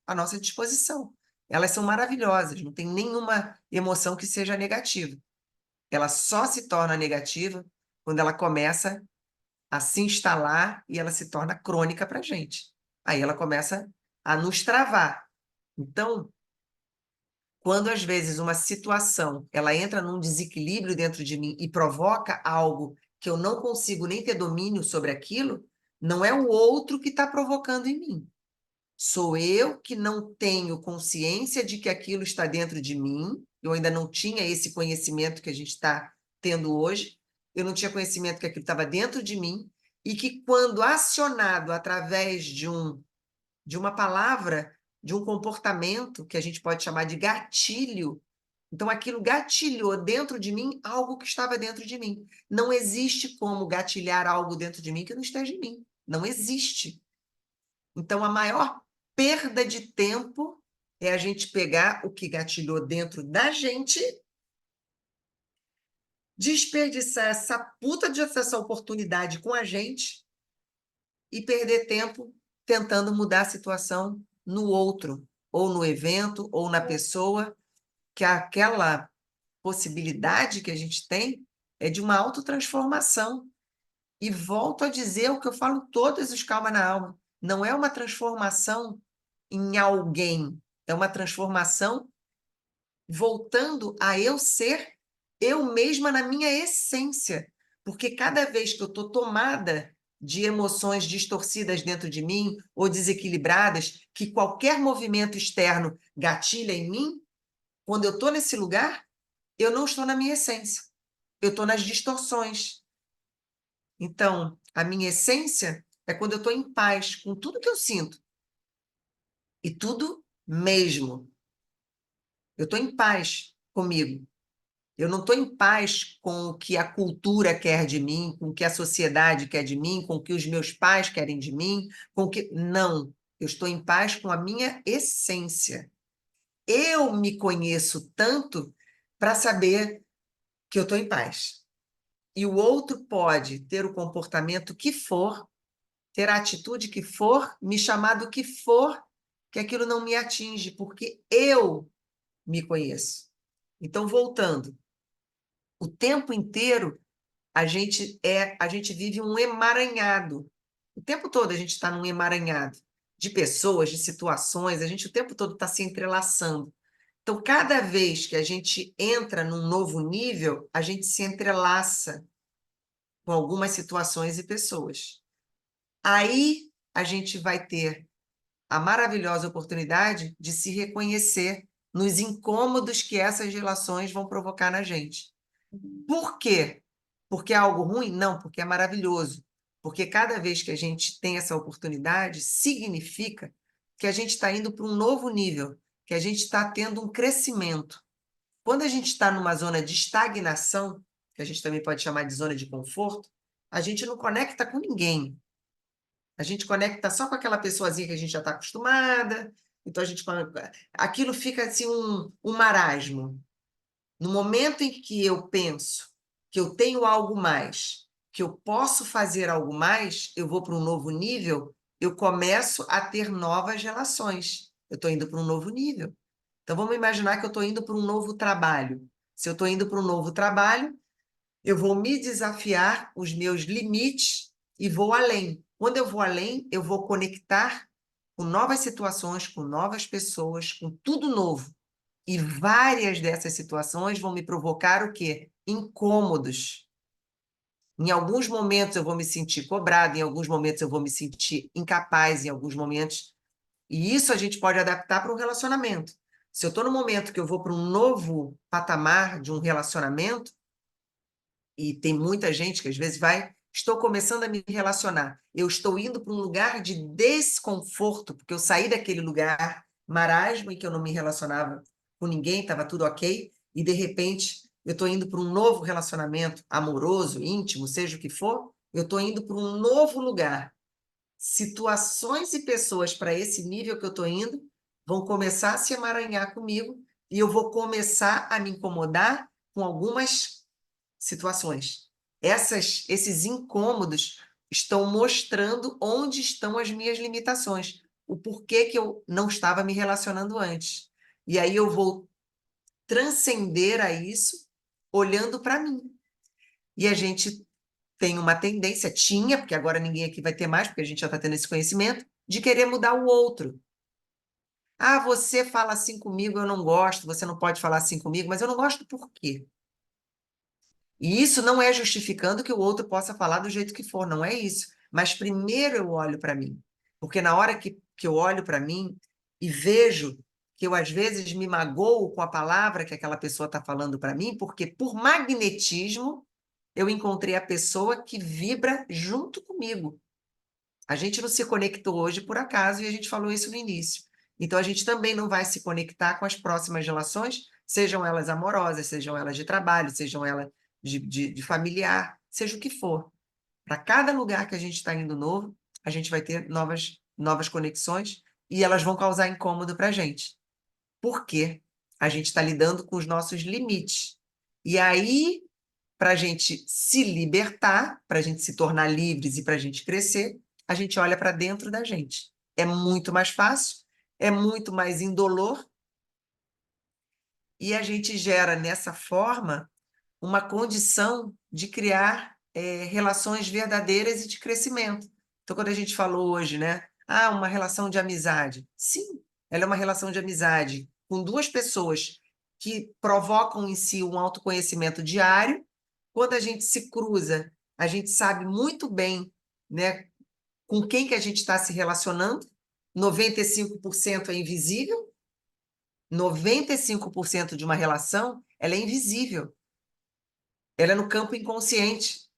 Speaker 1: à nossa disposição. Elas são maravilhosas, não tem nenhuma emoção que seja negativa. Ela só se torna negativa quando ela começa a se instalar e ela se torna crônica para a gente. Aí ela começa a nos travar. Então, quando às vezes uma situação ela entra num desequilíbrio dentro de mim e provoca algo que eu não consigo nem ter domínio sobre aquilo, não é o outro que está provocando em mim. Sou eu que não tenho consciência de que aquilo está dentro de mim. Eu ainda não tinha esse conhecimento que a gente está tendo hoje. Eu não tinha conhecimento que aquilo estava dentro de mim e que, quando acionado através de uma palavra, de um comportamento que a gente pode chamar de gatilho, então aquilo gatilhou dentro de mim algo que estava dentro de mim. Não existe como gatilhar algo dentro de mim que não esteja em mim. Não existe. Então, a maior perda de tempo é a gente pegar o que gatilhou dentro da gente, desperdiçar essa oportunidade com a gente e perder tempo tentando mudar a situação no outro, ou no evento, ou na pessoa, que aquela possibilidade que a gente tem é de uma autotransformação. E volto a dizer o que eu falo todos os Calma na Alma. Não é uma transformação em alguém, é uma transformação voltando a eu ser eu mesma na minha essência. Porque cada vez que eu estou tomada de emoções distorcidas dentro de mim ou desequilibradas, que qualquer movimento externo gatilha em mim, quando eu estou nesse lugar, eu não estou na minha essência. Eu estou nas distorções. Então, a minha essência é quando eu estou em paz com tudo que eu sinto. E tudo mesmo. Eu estou em paz comigo. Eu não estou em paz com o que a cultura quer de mim, com o que a sociedade quer de mim, com o que os meus pais querem de mim, com o que... Não. Eu estou em paz com a minha essência. Eu me conheço tanto para saber que eu estou em paz. E o outro pode ter o comportamento que for, ter a atitude que for, me chamar do que for, que aquilo não me atinge, porque eu me conheço. Então, voltando, o tempo inteiro a gente vive um emaranhado. O tempo todo a gente está num emaranhado de pessoas, de situações, a gente o tempo todo está se entrelaçando. Então, cada vez que a gente entra num novo nível, a gente se entrelaça com algumas situações e pessoas. Aí a gente vai ter a maravilhosa oportunidade de se reconhecer nos incômodos que essas relações vão provocar na gente. Por quê? Porque é algo ruim? Não, porque é maravilhoso. Porque cada vez que a gente tem essa oportunidade, significa que a gente está indo para um novo nível, que a gente está tendo um crescimento. Quando a gente está numa zona de estagnação, que a gente também pode chamar de zona de conforto, a gente não conecta com ninguém. A gente conecta só com aquela pessoazinha que a gente já está acostumada, então aquilo fica assim um marasmo. No momento em que eu penso que eu tenho algo mais, que eu posso fazer algo mais, eu vou para um novo nível, eu começo a ter novas relações. Eu estou indo para um novo nível. Então, vamos imaginar que eu estou indo para um novo trabalho. Se eu estou indo para um novo trabalho, eu vou me desafiar os meus limites e vou além. Quando eu vou além, eu vou conectar com novas situações, com novas pessoas, com tudo novo. E várias dessas situações vão me provocar o quê? Incômodos. Em alguns momentos eu vou me sentir cobrada, em alguns momentos eu vou me sentir incapaz, em alguns momentos. E isso a gente pode adaptar para um relacionamento. Se eu estou no momento que eu vou para um novo patamar de um relacionamento, e tem muita gente que às vezes estou começando a me relacionar, eu estou indo para um lugar de desconforto, porque eu saí daquele lugar marasmo em que eu não me relacionava com ninguém, estava tudo ok, e de repente eu estou indo para um novo relacionamento amoroso, íntimo, seja o que for, eu estou indo para um novo lugar. Situações e pessoas para esse nível que eu estou indo vão começar a se emaranhar comigo e eu vou começar a me incomodar com algumas situações. Esses incômodos estão mostrando onde estão as minhas limitações, o porquê que eu não estava me relacionando antes. E aí eu vou transcender a isso olhando para mim. E a gente tem uma tendência, tinha, porque agora ninguém aqui vai ter mais, porque a gente já está tendo esse conhecimento, de querer mudar o outro. Ah, você fala assim comigo, eu não gosto, você não pode falar assim comigo, mas eu não gosto por quê? E isso não é justificando que o outro possa falar do jeito que for, não é isso. Mas primeiro eu olho para mim. Porque na hora que eu olho para mim e vejo que eu, às vezes, me magoo com a palavra que aquela pessoa está falando para mim, porque por magnetismo eu encontrei a pessoa que vibra junto comigo. A gente não se conectou hoje por acaso e a gente falou isso no início. Então a gente também não vai se conectar com as próximas relações, sejam elas amorosas, sejam elas de trabalho, sejam elas de familiar, seja o que for. Para cada lugar que a gente está indo novo, a gente vai ter novas conexões e elas vão causar incômodo para a gente. Por quê? A gente está lidando com os nossos limites. E aí, para a gente se libertar, para a gente se tornar livres e para a gente crescer, a gente olha para dentro da gente. É muito mais fácil, é muito mais indolor, e a gente gera, nessa forma, uma condição de criar relações verdadeiras e de crescimento. Então, quando a gente falou hoje, né? Ah, uma relação de amizade. Sim, ela é uma relação de amizade com duas pessoas que provocam em si um autoconhecimento diário. Quando a gente se cruza, a gente sabe muito bem, né, com quem que a gente está se relacionando. 95% é invisível. 95% de uma relação, ela é invisível. Ela é no campo inconsciente.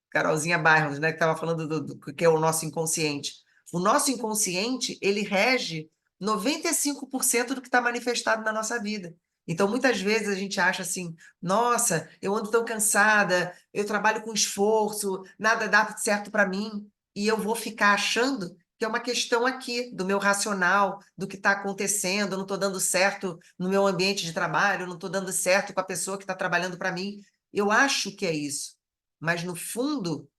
Speaker 1: Carolzinha Barros, né, que estava falando do que é o nosso inconsciente. O nosso inconsciente, ele rege 95% do que está manifestado na nossa vida. Então, muitas vezes a gente acha assim, nossa, eu ando tão cansada, eu trabalho com esforço, nada dá certo para mim, e eu vou ficar achando que é uma questão aqui do meu racional, do que está acontecendo, eu não estou dando certo no meu ambiente de trabalho, eu não estou dando certo com a pessoa que está trabalhando para mim. Eu acho que é isso, mas no fundo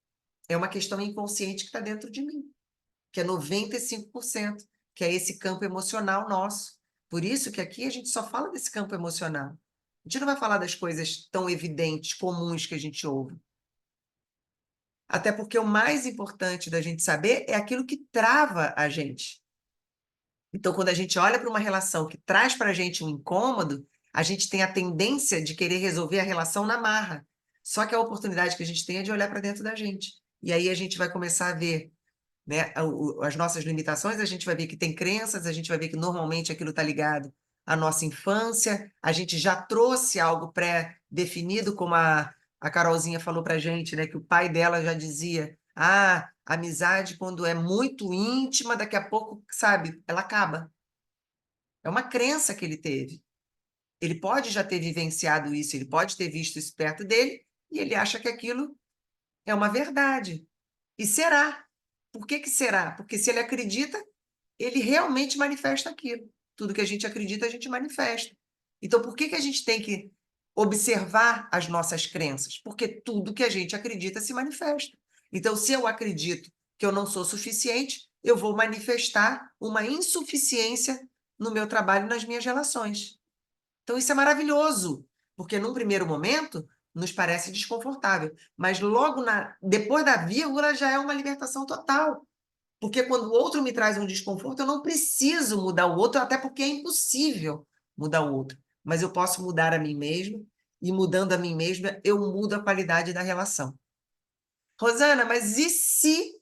Speaker 1: é uma questão inconsciente que está dentro de mim, que é 95%, que é esse campo emocional nosso. Por isso que aqui a gente só fala desse campo emocional. A gente não vai falar das coisas tão evidentes, comuns que a gente ouve. Até porque o mais importante da gente saber é aquilo que trava a gente. Então, quando a gente olha para uma relação que traz para a gente um incômodo, a gente tem a tendência de querer resolver a relação na marra. Só que a oportunidade que a gente tem é de olhar para dentro da gente. E aí a gente vai começar a ver, né, as nossas limitações, a gente vai ver que tem crenças, a gente vai ver que normalmente aquilo está ligado à nossa infância, a gente já trouxe algo pré-definido, como a Carolzinha falou para a gente, né, que o pai dela já dizia, ah, a amizade quando é muito íntima, daqui a pouco, sabe, ela acaba. É uma crença que ele teve. Ele pode já ter vivenciado isso, ele pode ter visto isso perto dele, e ele acha que aquilo é uma verdade. E será. Por que que será? Porque se ele acredita, ele realmente manifesta aquilo. Tudo que a gente acredita, a gente manifesta. Então, por que que a gente tem que observar as nossas crenças? Porque tudo que a gente acredita se manifesta. Então, se eu acredito que eu não sou suficiente, eu vou manifestar uma insuficiência no meu trabalho e nas minhas relações. Então, isso é maravilhoso, porque num primeiro momento nos parece desconfortável, mas logo depois da vírgula já é uma libertação total. Porque quando o outro me traz um desconforto, eu não preciso mudar o outro, até porque é impossível mudar o outro. Mas eu posso mudar a mim mesmo, e mudando a mim mesma, eu mudo a qualidade da relação. Rosana, mas e se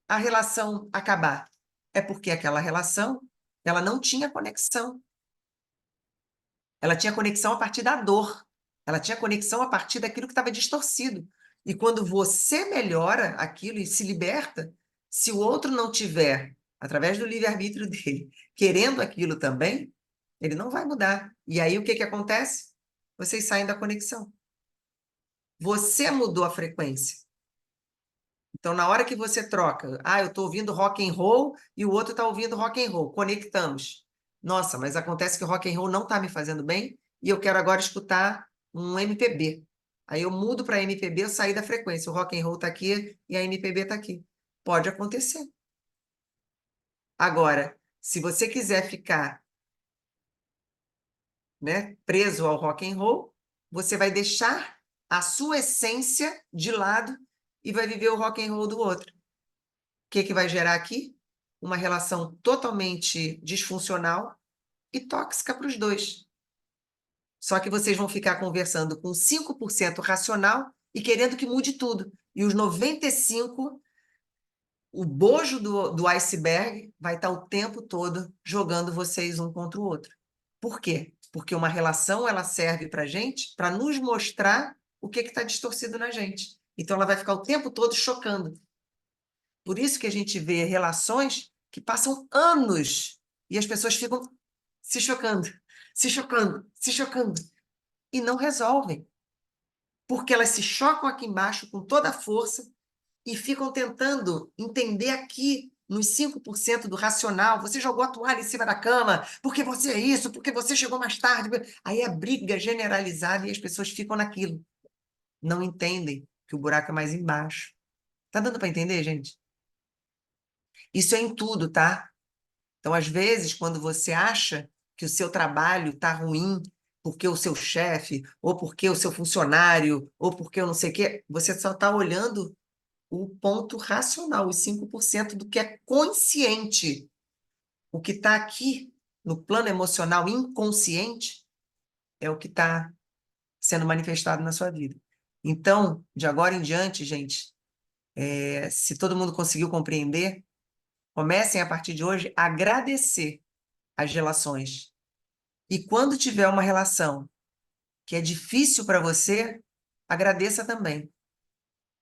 Speaker 1: a relação acabar? É porque aquela relação, ela não tinha conexão. Ela tinha conexão a partir da dor. Ela tinha conexão a partir daquilo que estava distorcido. E quando você melhora aquilo e se liberta, se o outro não tiver, através do livre-arbítrio dele, querendo aquilo também, ele não vai mudar. E aí o que que acontece? Vocês saem da conexão. Você mudou a frequência. Então, na hora que você troca, eu estou ouvindo rock and roll e o outro está ouvindo rock and roll, conectamos. Nossa, mas acontece que o rock and roll não está me fazendo bem e eu quero agora escutar um MPB. Aí eu mudo para MPB, eu saí da frequência. O rock and roll está aqui e a MPB está aqui. Pode acontecer. Agora, se você quiser ficar, né, preso ao rock and roll, você vai deixar a sua essência de lado e vai viver o rock and roll do outro. O que vai gerar aqui? Uma relação totalmente disfuncional e tóxica para os dois. Só que vocês vão ficar conversando com 5% racional e querendo que mude tudo. E os 95%, o bojo do iceberg, vai estar o tempo todo jogando vocês um contra o outro. Por quê? Porque uma relação ela serve para a gente para nos mostrar o que está distorcido na gente. Então ela vai ficar o tempo todo chocando. Por isso que a gente vê relações que passam anos e as pessoas ficam se chocando, se chocando, se chocando e não resolvem. Porque elas se chocam aqui embaixo com toda a força e ficam tentando entender aqui nos 5% do racional. Você jogou a toalha em cima da cama, porque você é isso, porque você chegou mais tarde. Aí a briga generalizada e as pessoas ficam naquilo. Não entendem que o buraco é mais embaixo. Tá dando para entender, gente? Isso é em tudo, tá? Então, às vezes, quando você acha que o seu trabalho está ruim porque o seu chefe, ou porque o seu funcionário, ou porque eu não sei o quê, você só está olhando o ponto racional, os 5% do que é consciente. O que está aqui no plano emocional inconsciente é o que está sendo manifestado na sua vida. Então, de agora em diante, gente, se todo mundo conseguiu compreender, comecem a partir de hoje a agradecer as relações. E quando tiver uma relação que é difícil para você, agradeça também.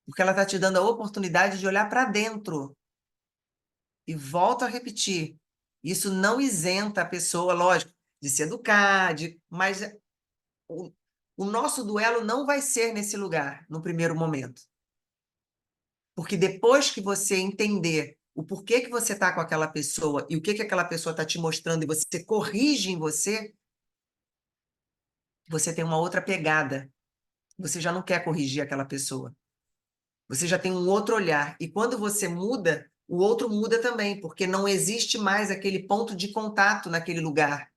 Speaker 1: Porque ela está te dando a oportunidade de olhar para dentro. E volto a repetir, isso não isenta a pessoa, lógico, de se educar, mas o nosso duelo não vai ser nesse lugar, no primeiro momento. Porque depois que você entender o porquê que você está com aquela pessoa e o que aquela pessoa está te mostrando e você corrige em você, você tem uma outra pegada. Você já não quer corrigir aquela pessoa. Você já tem um outro olhar. E quando você muda, o outro muda também, porque não existe mais aquele ponto de contato naquele lugar.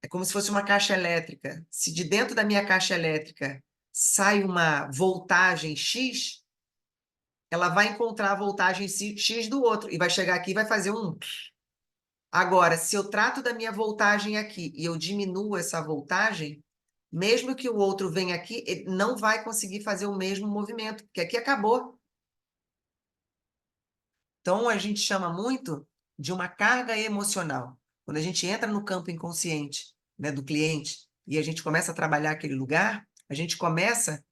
Speaker 1: É como se fosse uma caixa elétrica. Se de dentro da minha caixa elétrica sai uma voltagem X, ela vai encontrar a voltagem X do outro e vai chegar aqui e vai fazer um. Agora, se eu trato da minha voltagem aqui e eu diminuo essa voltagem, mesmo que o outro venha aqui, ele não vai conseguir fazer o mesmo movimento, porque aqui acabou. Então, a gente chama muito de uma carga emocional. Quando a gente entra no campo inconsciente, né, do cliente e a gente começa a trabalhar aquele lugar, a gente começa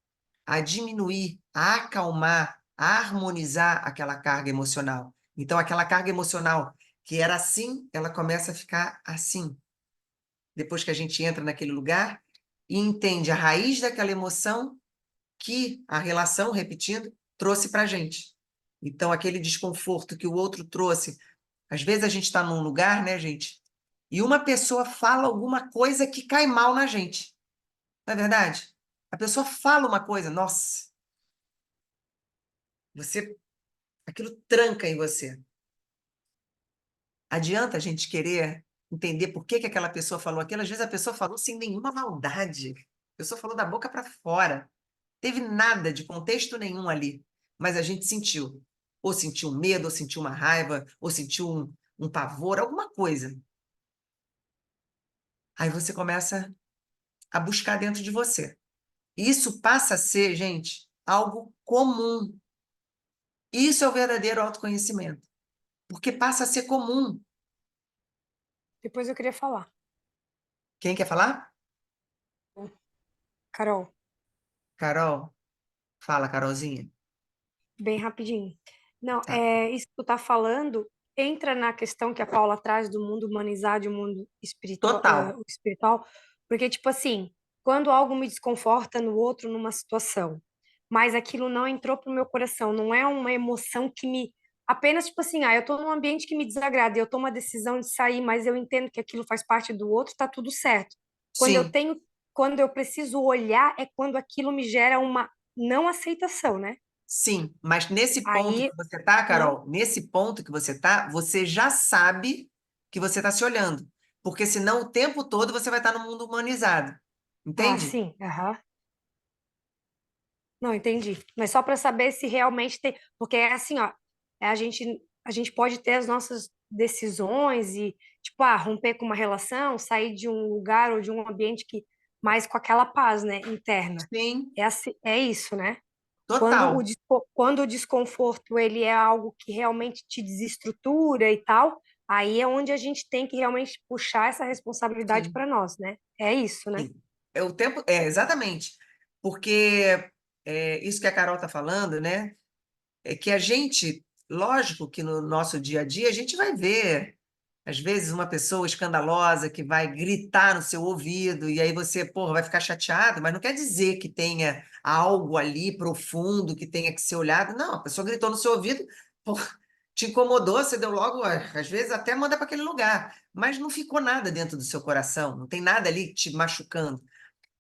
Speaker 1: a diminuir, a acalmar, a harmonizar aquela carga emocional. Então, aquela carga emocional que era assim, ela começa a ficar assim. Depois que a gente entra naquele lugar e entende a raiz daquela emoção que a relação, repetindo, trouxe para a gente. Então, aquele desconforto que o outro trouxe. Às vezes a gente está num lugar, né, gente? E uma pessoa fala alguma coisa que cai mal na gente. Não é verdade? A pessoa fala uma coisa, nossa, aquilo tranca em você. Adianta a gente querer entender por que aquela pessoa falou aquilo? Às vezes a pessoa falou sem nenhuma maldade. A pessoa falou da boca para fora. Teve nada de contexto nenhum ali, mas a gente sentiu. Ou sentiu medo, ou sentiu uma raiva, ou sentiu um pavor, alguma coisa. Aí você começa a buscar dentro de você. Isso passa a ser, gente, algo comum. Isso é o verdadeiro autoconhecimento. Porque passa a ser comum.
Speaker 5: Depois eu queria falar.
Speaker 1: Quem quer falar?
Speaker 5: Carol,
Speaker 1: Carol? Fala, Carolzinha.
Speaker 5: bem rapidinho. Não,
Speaker 1: Tá.
Speaker 5: isso que tu tá falando entra na questão que a Paula traz do mundo humanizado e o mundo espiritual,
Speaker 1: Total.
Speaker 5: o espiritual, porque, tipo assim, quando algo me desconforta no outro numa situação, mas aquilo não entrou pro meu coração, não é uma emoção que me apenas tipo assim, eu tô num ambiente que me desagrada, e eu tomo a decisão de sair, mas eu entendo que aquilo faz parte do outro, tá tudo certo. Quando eu
Speaker 1: Sim,
Speaker 5: tenho, quando eu preciso olhar, é quando aquilo me gera uma não aceitação, né?
Speaker 1: sim. Mas nesse ponto
Speaker 5: Aí,
Speaker 1: que você tá,
Speaker 5: aham.
Speaker 1: Carol, nesse ponto que você tá, você já sabe que você está se olhando. Porque senão o tempo todo você vai estar no mundo humanizado.
Speaker 5: Ah,
Speaker 1: Entende?
Speaker 5: sim, aham. Não, entendi. Mas só para saber se realmente tem, porque é assim, ó, a gente pode ter as nossas decisões e tipo, romper com uma relação, sair de um lugar ou de um ambiente que mais com aquela paz, né, interna.
Speaker 1: Sim,
Speaker 5: É assim, é isso, né?
Speaker 1: total.
Speaker 5: Quando o desconforto ele é algo que realmente te desestrutura e tal, aí é onde a gente tem que realmente puxar essa responsabilidade
Speaker 1: Sim,
Speaker 5: para nós, né? É isso, né?
Speaker 1: sim. É o tempo, é exatamente. Porque isso que a Carol está falando, né? É que a gente, lógico que no nosso dia a dia a gente vai ver, às vezes, uma pessoa escandalosa que vai gritar no seu ouvido, e aí você, porra, vai ficar chateado, mas não quer dizer que tenha algo ali profundo que tenha que ser olhado. Não, a pessoa gritou no seu ouvido, porra, te incomodou, você deu logo, às vezes até manda para aquele lugar, mas não ficou nada dentro do seu coração, não tem nada ali te machucando.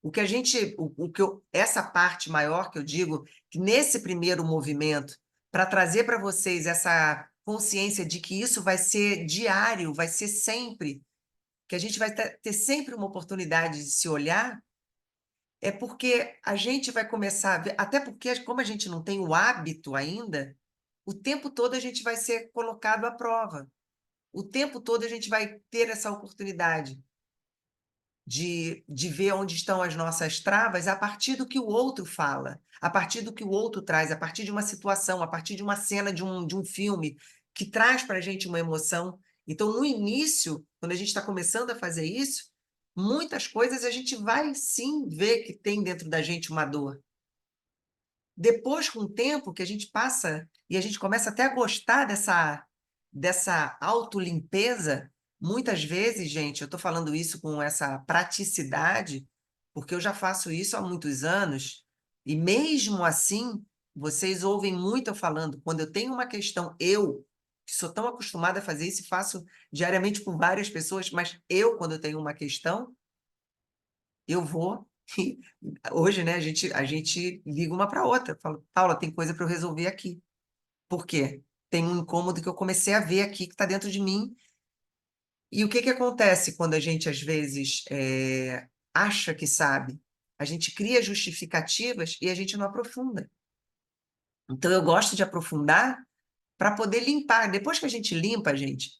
Speaker 1: O que a gente, o que essa parte maior que eu digo, que nesse primeiro movimento, para trazer para vocês essa consciência de que isso vai ser diário, vai ser sempre, que a gente vai ter sempre uma oportunidade de se olhar, é porque a gente vai começar a ver, até porque, como a gente não tem o hábito ainda, o tempo todo a gente vai ser colocado à prova. O tempo todo a gente vai ter essa oportunidade de ver onde estão as nossas travas a partir do que o outro fala, a partir do que o outro traz, a partir de uma situação, a partir de uma cena de um filme que traz para a gente uma emoção. Então, no início, quando a gente está começando a fazer isso, muitas coisas a gente vai sim ver que tem dentro da gente uma dor. Depois, com o tempo que a gente passa e a gente começa até a gostar dessa autolimpeza, muitas vezes, gente, eu estou falando isso com essa praticidade, porque eu já faço isso há muitos anos, e mesmo assim, vocês ouvem muito eu falando, quando eu tenho uma questão, eu, que sou tão acostumada a fazer isso e faço diariamente com várias pessoas, mas eu, quando eu tenho uma questão, eu vou. Hoje, né, a gente liga uma para outra. Falo, Paula, tem coisa para eu resolver aqui. Por quê? Tem um incômodo que eu comecei a ver aqui que está dentro de mim. E o que que acontece quando a gente, às vezes, acha que sabe? A gente cria justificativas e a gente não aprofunda. Então, eu gosto de aprofundar para poder limpar. Depois que a gente limpa, gente,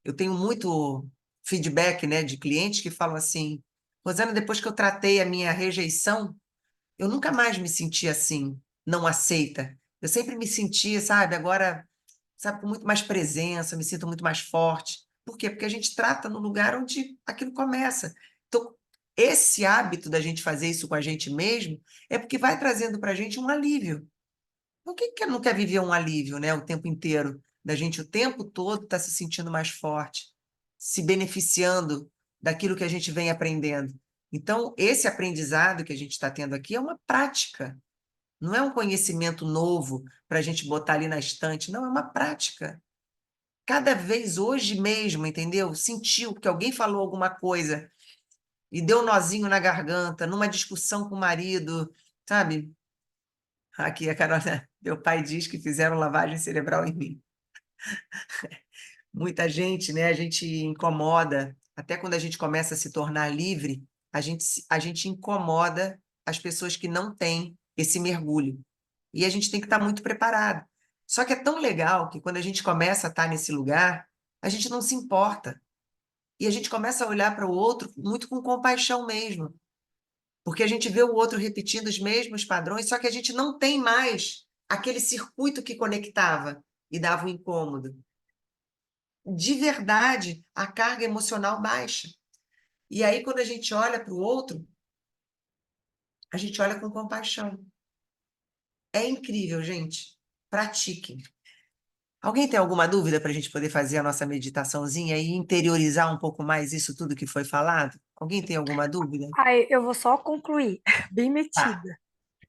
Speaker 1: eu tenho muito feedback, né, de clientes que falam assim: Rosana, depois que eu tratei a minha rejeição, eu nunca mais me senti assim, não aceita. Eu sempre me sentia, sabe, agora, sabe, com muito mais presença, me sinto muito mais forte. Por quê? Porque a gente trata no lugar onde aquilo começa. Então, esse hábito da gente fazer isso com a gente mesmo é porque vai trazendo para a gente um alívio. Por que não quer viver um alívio, né, o tempo inteiro? Da gente o tempo todo estar se sentindo mais forte, se beneficiando daquilo que a gente vem aprendendo. Então, esse aprendizado que a gente está tendo aqui é uma prática, não é um conhecimento novo para a gente botar ali na estante, não, é uma prática. Cada vez hoje mesmo, entendeu? Sentiu que alguém falou alguma coisa e deu um nozinho na garganta, numa discussão com o marido, sabe? Aqui a Carolina, meu pai diz que fizeram lavagem cerebral em mim. Muita gente, né? A gente incomoda, até quando a gente começa a se tornar livre, a gente incomoda as pessoas que não têm esse mergulho. E a gente tem que estar muito preparado. Só que é tão legal que quando a gente começa a estar nesse lugar, a gente não se importa. E a gente começa a olhar para o outro muito com compaixão mesmo. Porque a gente vê o outro repetindo os mesmos padrões, só que a gente não tem mais aquele circuito que conectava e dava um incômodo. De verdade, a carga emocional baixa. E aí, quando a gente olha para o outro, a gente olha com compaixão. É incrível, gente. Pratiquem. Alguém tem alguma dúvida para a gente poder fazer a nossa meditaçãozinha e interiorizar um pouco mais isso tudo que foi falado? Alguém tem alguma dúvida?
Speaker 5: Aí eu vou só concluir, bem
Speaker 1: Tá.
Speaker 5: metida.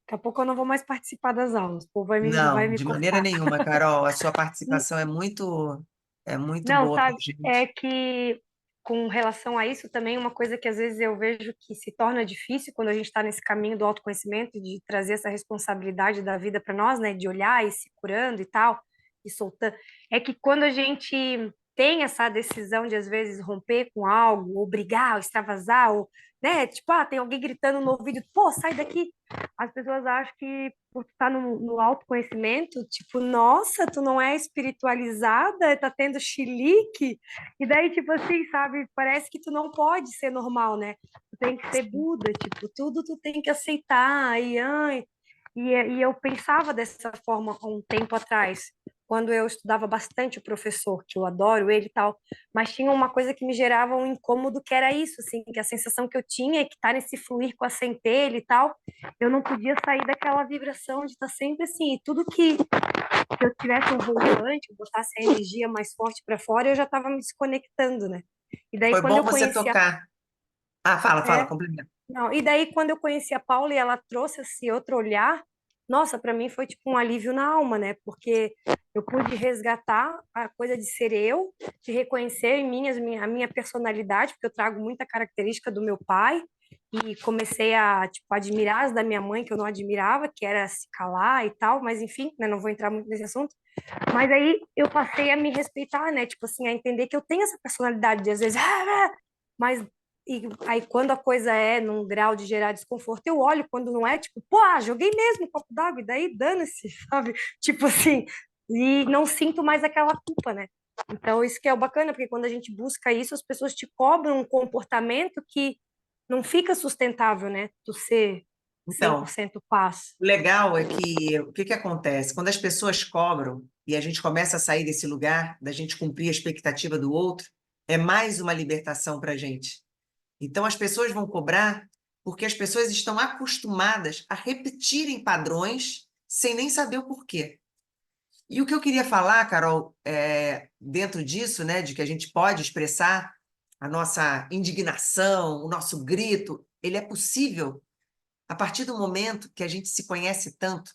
Speaker 5: Daqui a pouco eu não vou mais participar das aulas. O povo vai
Speaker 1: Não,
Speaker 5: me
Speaker 1: de maneira
Speaker 5: cortar.
Speaker 1: nenhuma, Carol. A sua participação é muito
Speaker 5: Não,
Speaker 1: boa para
Speaker 5: sabe, é
Speaker 1: gente.
Speaker 5: que com relação a isso também, uma coisa que às vezes eu vejo que se torna difícil quando a gente está nesse caminho do autoconhecimento, de trazer essa responsabilidade da vida para nós, né, de olhar e se curando e tal, e soltando, é que quando a gente tem essa decisão de às vezes romper com algo, ou brigar, ou extravasar, ou, né, tipo, tem alguém gritando no ouvido, pô, sai daqui, as pessoas acham que por estar no autoconhecimento, tipo, nossa, tu não é espiritualizada, tá tendo chilique, e daí, tipo assim, sabe, parece que tu não pode ser normal, né? Tu tem que ser Buda, tipo, tudo tu tem que aceitar, e, ai, e eu pensava dessa forma há um tempo atrás, quando eu estudava bastante o professor, que eu adoro ele e tal, mas tinha uma coisa que me gerava um incômodo, que era isso, assim, que a sensação que eu tinha é que tá nesse fluir com a centelha e tal, eu não podia sair daquela vibração de estar sempre assim, e tudo que eu tivesse um volante, eu botasse a energia mais forte para fora, eu já estava me desconectando, né? E daí
Speaker 1: Foi
Speaker 5: quando
Speaker 1: bom
Speaker 5: eu
Speaker 1: você
Speaker 5: conheci a,
Speaker 1: tocar. Ah, fala,
Speaker 5: é,
Speaker 1: complementa.
Speaker 5: não, e daí quando eu conheci a Paula e ela trouxe esse outro olhar, nossa, para mim foi tipo um alívio na alma, né? Porque eu pude resgatar a coisa de ser eu, de reconhecer em mim a minha personalidade, porque eu trago muita característica do meu pai, e comecei a, tipo, admirar as da minha mãe, que eu não admirava, que era se calar e tal, mas enfim, né, não vou entrar muito nesse assunto. Mas aí eu passei a me respeitar, né? Tipo assim, a entender que eu tenho essa personalidade de às vezes, mas e aí quando a coisa é num grau de gerar desconforto, eu olho, quando não é, tipo, pô, joguei mesmo um copo d'água, e daí dane-se, sabe? Tipo assim, e não sinto mais aquela culpa, né? Então, isso que é o bacana, porque quando a gente busca isso, as pessoas te cobram um comportamento que não fica sustentável, né? Tu ser
Speaker 1: Então,
Speaker 5: 100% paz.
Speaker 1: o legal é que o que que acontece? Quando as pessoas cobram e a gente começa a sair desse lugar, da gente cumprir a expectativa do outro, é mais uma libertação para a gente. Então, as pessoas vão cobrar porque as pessoas estão acostumadas a repetirem padrões sem nem saber o porquê. E o que eu queria falar, Carol, dentro disso, né, de que a gente pode expressar a nossa indignação, o nosso grito, ele é possível a partir do momento que a gente se conhece tanto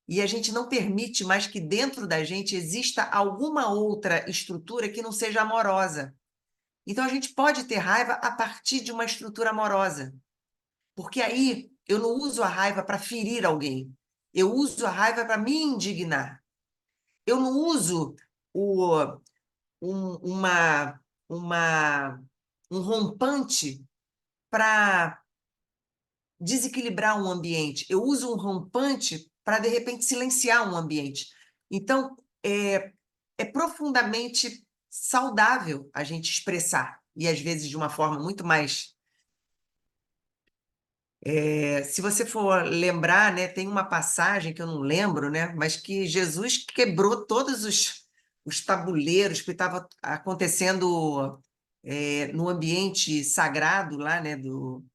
Speaker 1: e a gente não permite mais que dentro da gente exista alguma outra estrutura que não seja amorosa. Então a gente pode ter raiva a partir de uma estrutura amorosa, porque aí eu não uso a raiva para ferir alguém, eu uso a raiva para me indignar. Eu não uso o, um, uma, um rompante para desequilibrar um ambiente. Eu uso um rompante para, de repente, silenciar um ambiente. Então, é profundamente saudável a gente expressar, e às vezes de uma forma muito mais. Se você for lembrar, né, tem uma passagem que eu não lembro, né, mas que Jesus quebrou todos os tabuleiros que estavam acontecendo no ambiente sagrado lá, né, do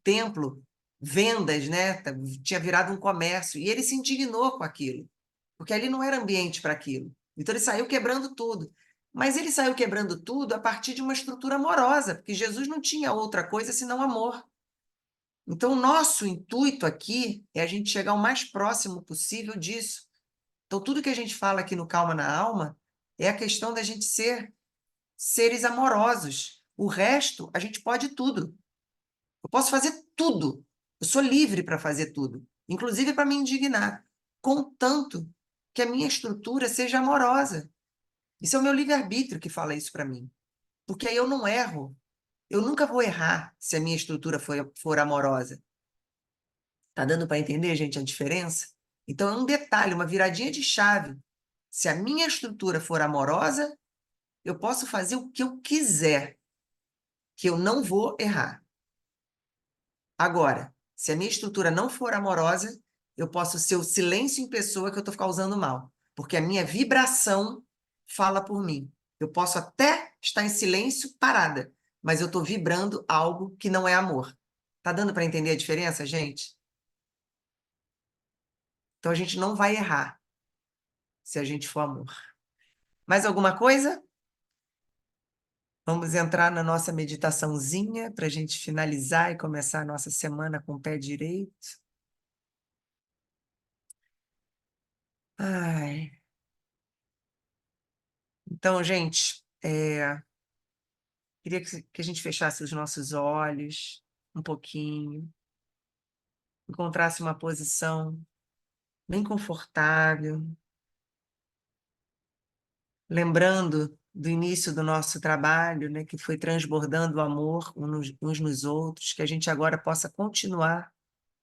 Speaker 1: templo, vendas, né, tinha virado um comércio, e ele se indignou com aquilo, porque ali não era ambiente para aquilo. Então ele saiu quebrando tudo. Mas ele saiu quebrando tudo a partir de uma estrutura amorosa, porque Jesus não tinha outra coisa senão amor. Então, o nosso intuito aqui é a gente chegar o mais próximo possível disso. Então, tudo que a gente fala aqui no Calma na Alma é a questão da gente ser seres amorosos. O resto, a gente pode tudo. Eu posso fazer tudo. Eu sou livre para fazer tudo, inclusive para me indignar, contanto que a minha estrutura seja amorosa. Isso é o meu livre-arbítrio que fala isso para mim. Porque aí eu não erro. Eu nunca vou errar se a minha estrutura for amorosa. Tá dando para entender, gente, a diferença? Então, é um detalhe, uma viradinha de chave. Se a minha estrutura for amorosa, eu posso fazer o que eu quiser, que eu não vou errar. Agora, se a minha estrutura não for amorosa, eu posso ser o silêncio em pessoa que eu estou causando mal, porque a minha vibração fala por mim. Eu posso até estar em silêncio, parada, mas eu estou vibrando algo que não é amor. Tá dando para entender a diferença, gente? Então, a gente não vai errar se a gente for amor. Mais alguma coisa? Vamos entrar na nossa meditaçãozinha para a gente finalizar e começar a nossa semana com o pé direito. Ai. Então, gente, queria que a gente fechasse os nossos olhos um pouquinho, encontrasse uma posição bem confortável, lembrando do início do nosso trabalho, né, que foi transbordando o amor uns nos outros, que a gente agora possa continuar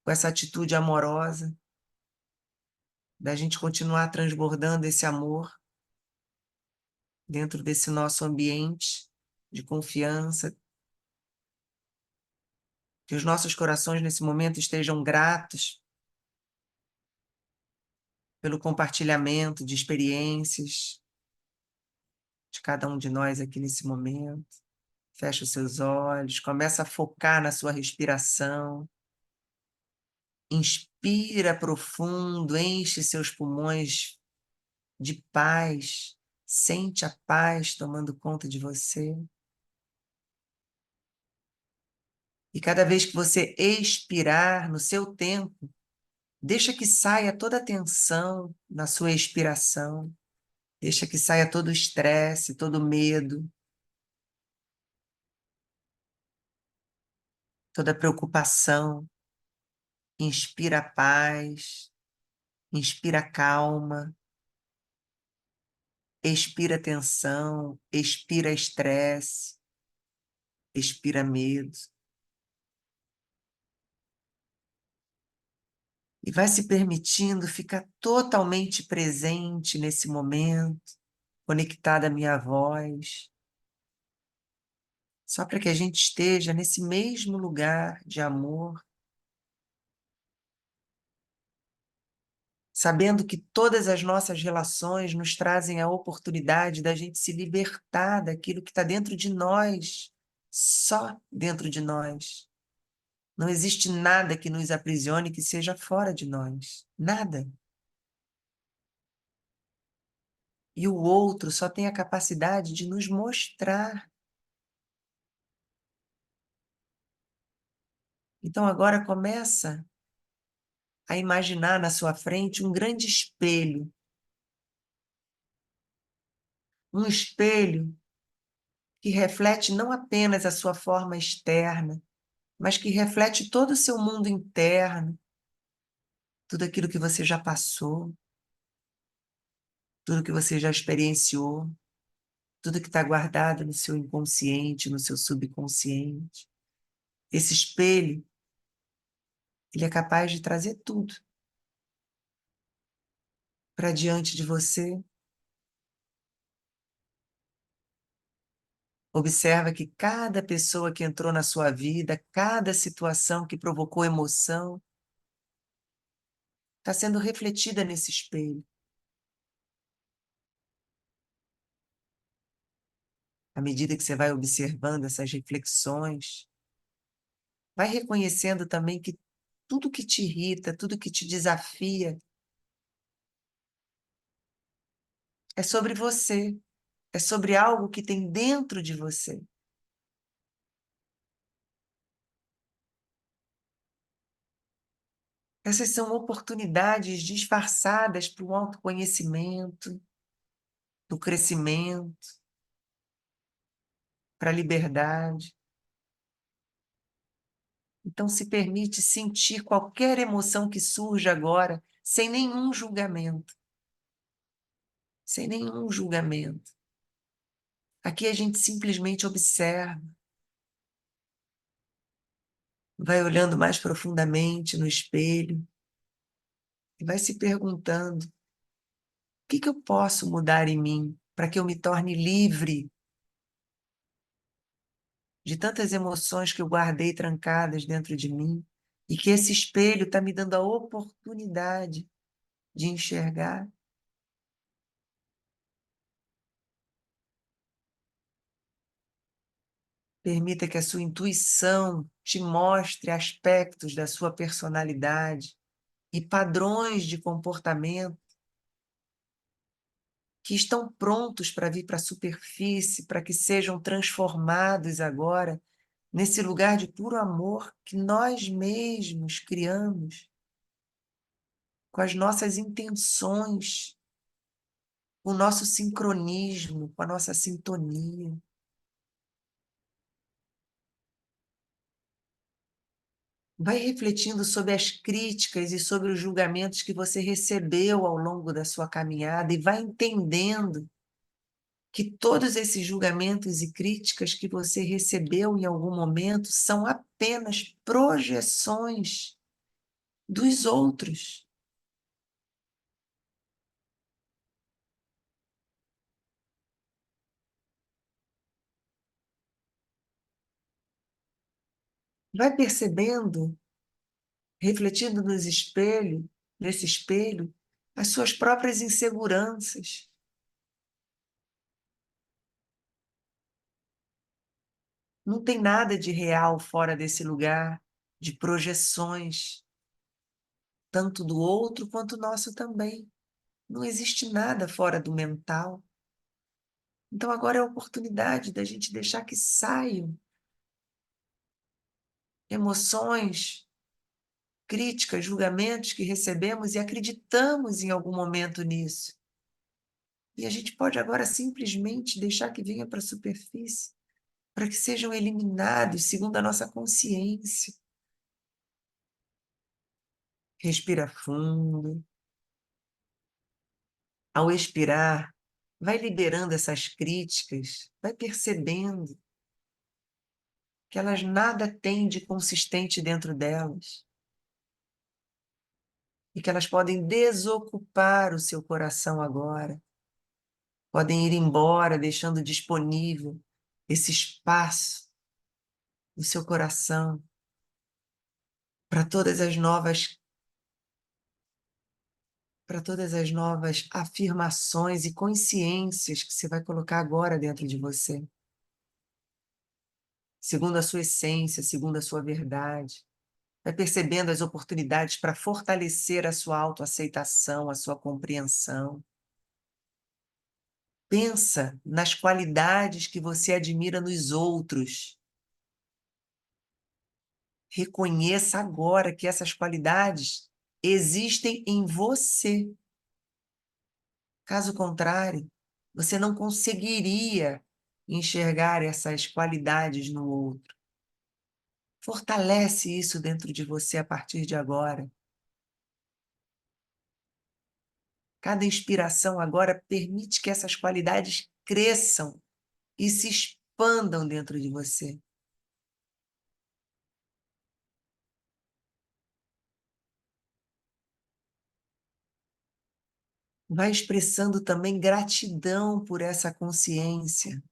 Speaker 1: com essa atitude amorosa, da gente continuar transbordando esse amor dentro desse nosso ambiente de confiança, que os nossos corações nesse momento estejam gratos pelo compartilhamento de experiências de cada um de nós aqui nesse momento. Fecha os seus olhos, começa a focar na sua respiração. Inspira profundo, enche seus pulmões de paz. Sente a paz tomando conta de você. E cada vez que você expirar no seu tempo, deixa que saia toda a tensão na sua expiração. Deixa que saia todo o estresse, todo o medo, toda a preocupação. Inspira a paz, inspira a calma, expira tensão, expira estresse, expira medo. E vai se permitindo ficar totalmente presente nesse momento, conectada à minha voz, só para que a gente esteja nesse mesmo lugar de amor, sabendo que todas as nossas relações nos trazem a oportunidade da gente se libertar daquilo que está dentro de nós, só dentro de nós. Não existe nada que nos aprisione que seja fora de nós. Nada. E o outro só tem a capacidade de nos mostrar. Então agora começa a imaginar na sua frente um grande espelho. Um espelho que reflete não apenas a sua forma externa, mas que reflete todo o seu mundo interno, tudo aquilo que você já passou, tudo que você já experienciou, tudo que está guardado no seu inconsciente, no seu subconsciente. Esse espelho, ele é capaz de trazer tudo para diante de você. Observa que cada pessoa que entrou na sua vida, cada situação que provocou emoção, está sendo refletida nesse espelho. À medida que você vai observando essas reflexões, vai reconhecendo também que tudo que te irrita, tudo que te desafia, é sobre você, é sobre algo que tem dentro de você. Essas são oportunidades disfarçadas para o autoconhecimento, do crescimento, para a liberdade. Então, se permite sentir qualquer emoção que surja agora, sem nenhum julgamento. Sem nenhum julgamento. Aqui a gente simplesmente observa, vai olhando mais profundamente no espelho e vai se perguntando: o que eu posso mudar em mim para que eu me torne livre de tantas emoções que eu guardei trancadas dentro de mim e que esse espelho está me dando a oportunidade de enxergar? Permita que a sua intuição te mostre aspectos da sua personalidade e padrões de comportamento que estão prontos para vir para a superfície, para que sejam transformados agora nesse lugar de puro amor que nós mesmos criamos. com as nossas intenções, com o nosso sincronismo, com a nossa sintonia. Vai refletindo sobre as críticas e sobre os julgamentos que você recebeu ao longo da sua caminhada e vai entendendo que todos esses julgamentos e críticas que você recebeu em algum momento são apenas projeções dos outros. Vai percebendo, refletindo nesse espelho, as suas próprias inseguranças. Não tem nada de real fora desse lugar, de projeções, tanto do outro quanto nosso também. Não existe nada fora do mental. Então agora é a oportunidade da gente deixar que saiam emoções, críticas, julgamentos que recebemos e acreditamos em algum momento nisso. E a gente pode agora simplesmente deixar que venha para a superfície, para que sejam eliminados segundo a nossa consciência. Respira fundo. Ao expirar, vai liberando essas críticas, vai percebendo que elas nada têm de consistente dentro delas e que elas podem desocupar o seu coração agora, podem ir embora, deixando disponível esse espaço no seu coração para todas as novas afirmações e consciências que você vai colocar agora dentro de você, segundo a sua essência, segundo a sua verdade. Vai percebendo as oportunidades para fortalecer a sua autoaceitação, a sua compreensão. Pensa nas qualidades que você admira nos outros. Reconheça agora que essas qualidades existem em você. Caso contrário, você não conseguiria enxergar essas qualidades no outro. Fortalece isso dentro de você a partir de agora. Cada inspiração agora permite que essas qualidades cresçam e se expandam dentro de você. Vai expressando também gratidão por essa consciência.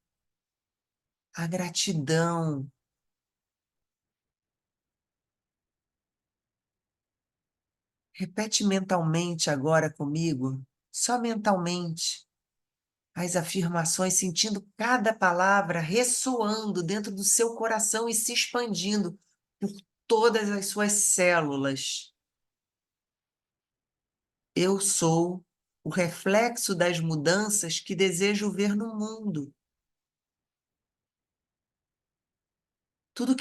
Speaker 1: A gratidão. Repete mentalmente agora comigo, só mentalmente, as afirmações, sentindo cada palavra ressoando dentro do seu coração e se expandindo por todas as suas células. Eu sou o reflexo das mudanças que desejo ver no mundo. Tudo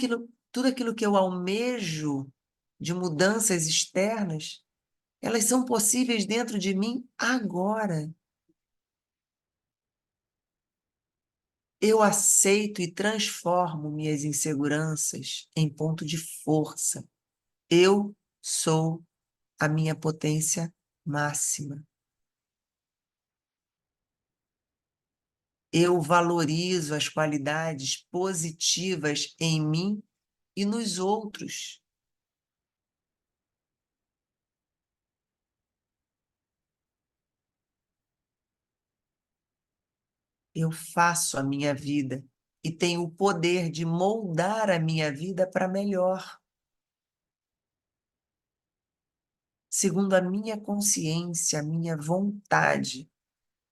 Speaker 1: aquilo que eu almejo de mudanças externas, elas são possíveis dentro de mim agora. Eu aceito e transformo minhas inseguranças em ponto de força. Eu sou a minha potência máxima. Eu valorizo as qualidades positivas em mim e nos outros. Eu faço a minha vida e tenho o poder de moldar a minha vida para melhor, segundo a minha consciência, a minha vontade,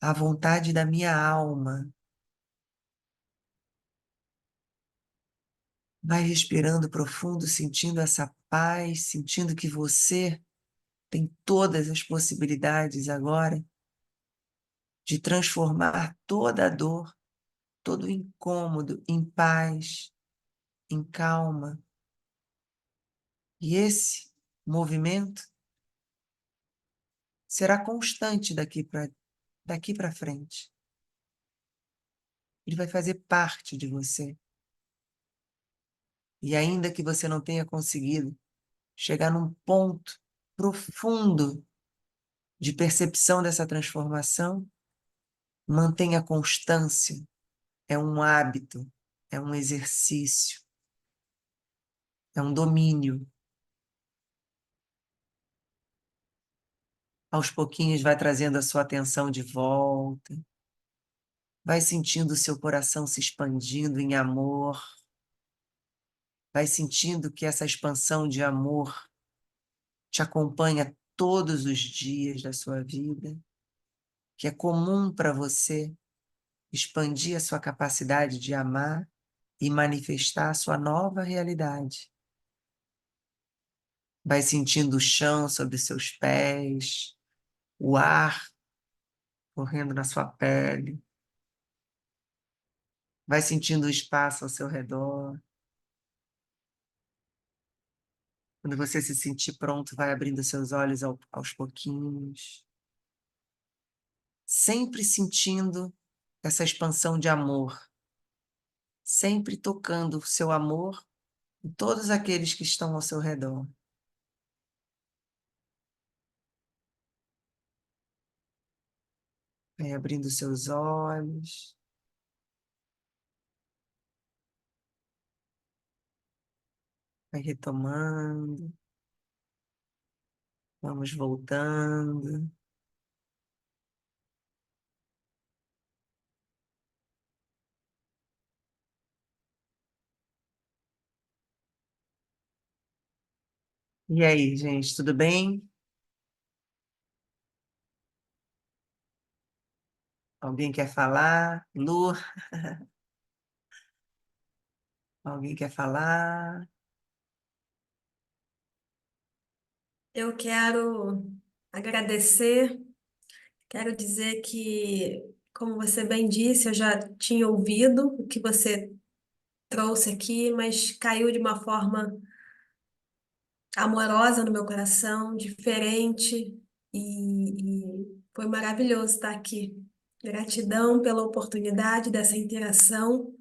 Speaker 1: a vontade da minha alma. Vai respirando profundo, sentindo essa paz, sentindo que você tem todas as possibilidades agora de transformar toda a dor, todo o incômodo em paz, em calma. E esse movimento será constante daqui para frente. Ele vai fazer parte de você. E ainda que você não tenha conseguido chegar num ponto profundo de percepção dessa transformação, mantenha constância. É um hábito, é um exercício, é um domínio. Aos pouquinhos vai trazendo a sua atenção de volta, vai sentindo o seu coração se expandindo em amor, vai sentindo que essa expansão de amor te acompanha todos os dias da sua vida, que é comum para você expandir a sua capacidade de amar e manifestar a sua nova realidade. Vai sentindo o chão sob seus pés, o ar correndo na sua pele, vai sentindo o espaço ao seu redor. Quando você se sentir pronto, vai abrindo seus olhos aos pouquinhos, sempre sentindo essa expansão de amor, sempre tocando o seu amor em todos aqueles que estão ao seu redor. Vai abrindo seus olhos, vai retomando, vamos voltando. E aí, gente, tudo bem? Alguém quer falar? Lu, alguém quer falar?
Speaker 6: Eu quero agradecer, quero dizer que, como você bem disse, eu já tinha ouvido o que você trouxe aqui, mas caiu de uma forma amorosa no meu coração, diferente, e foi maravilhoso estar aqui. Gratidão pela oportunidade dessa interação,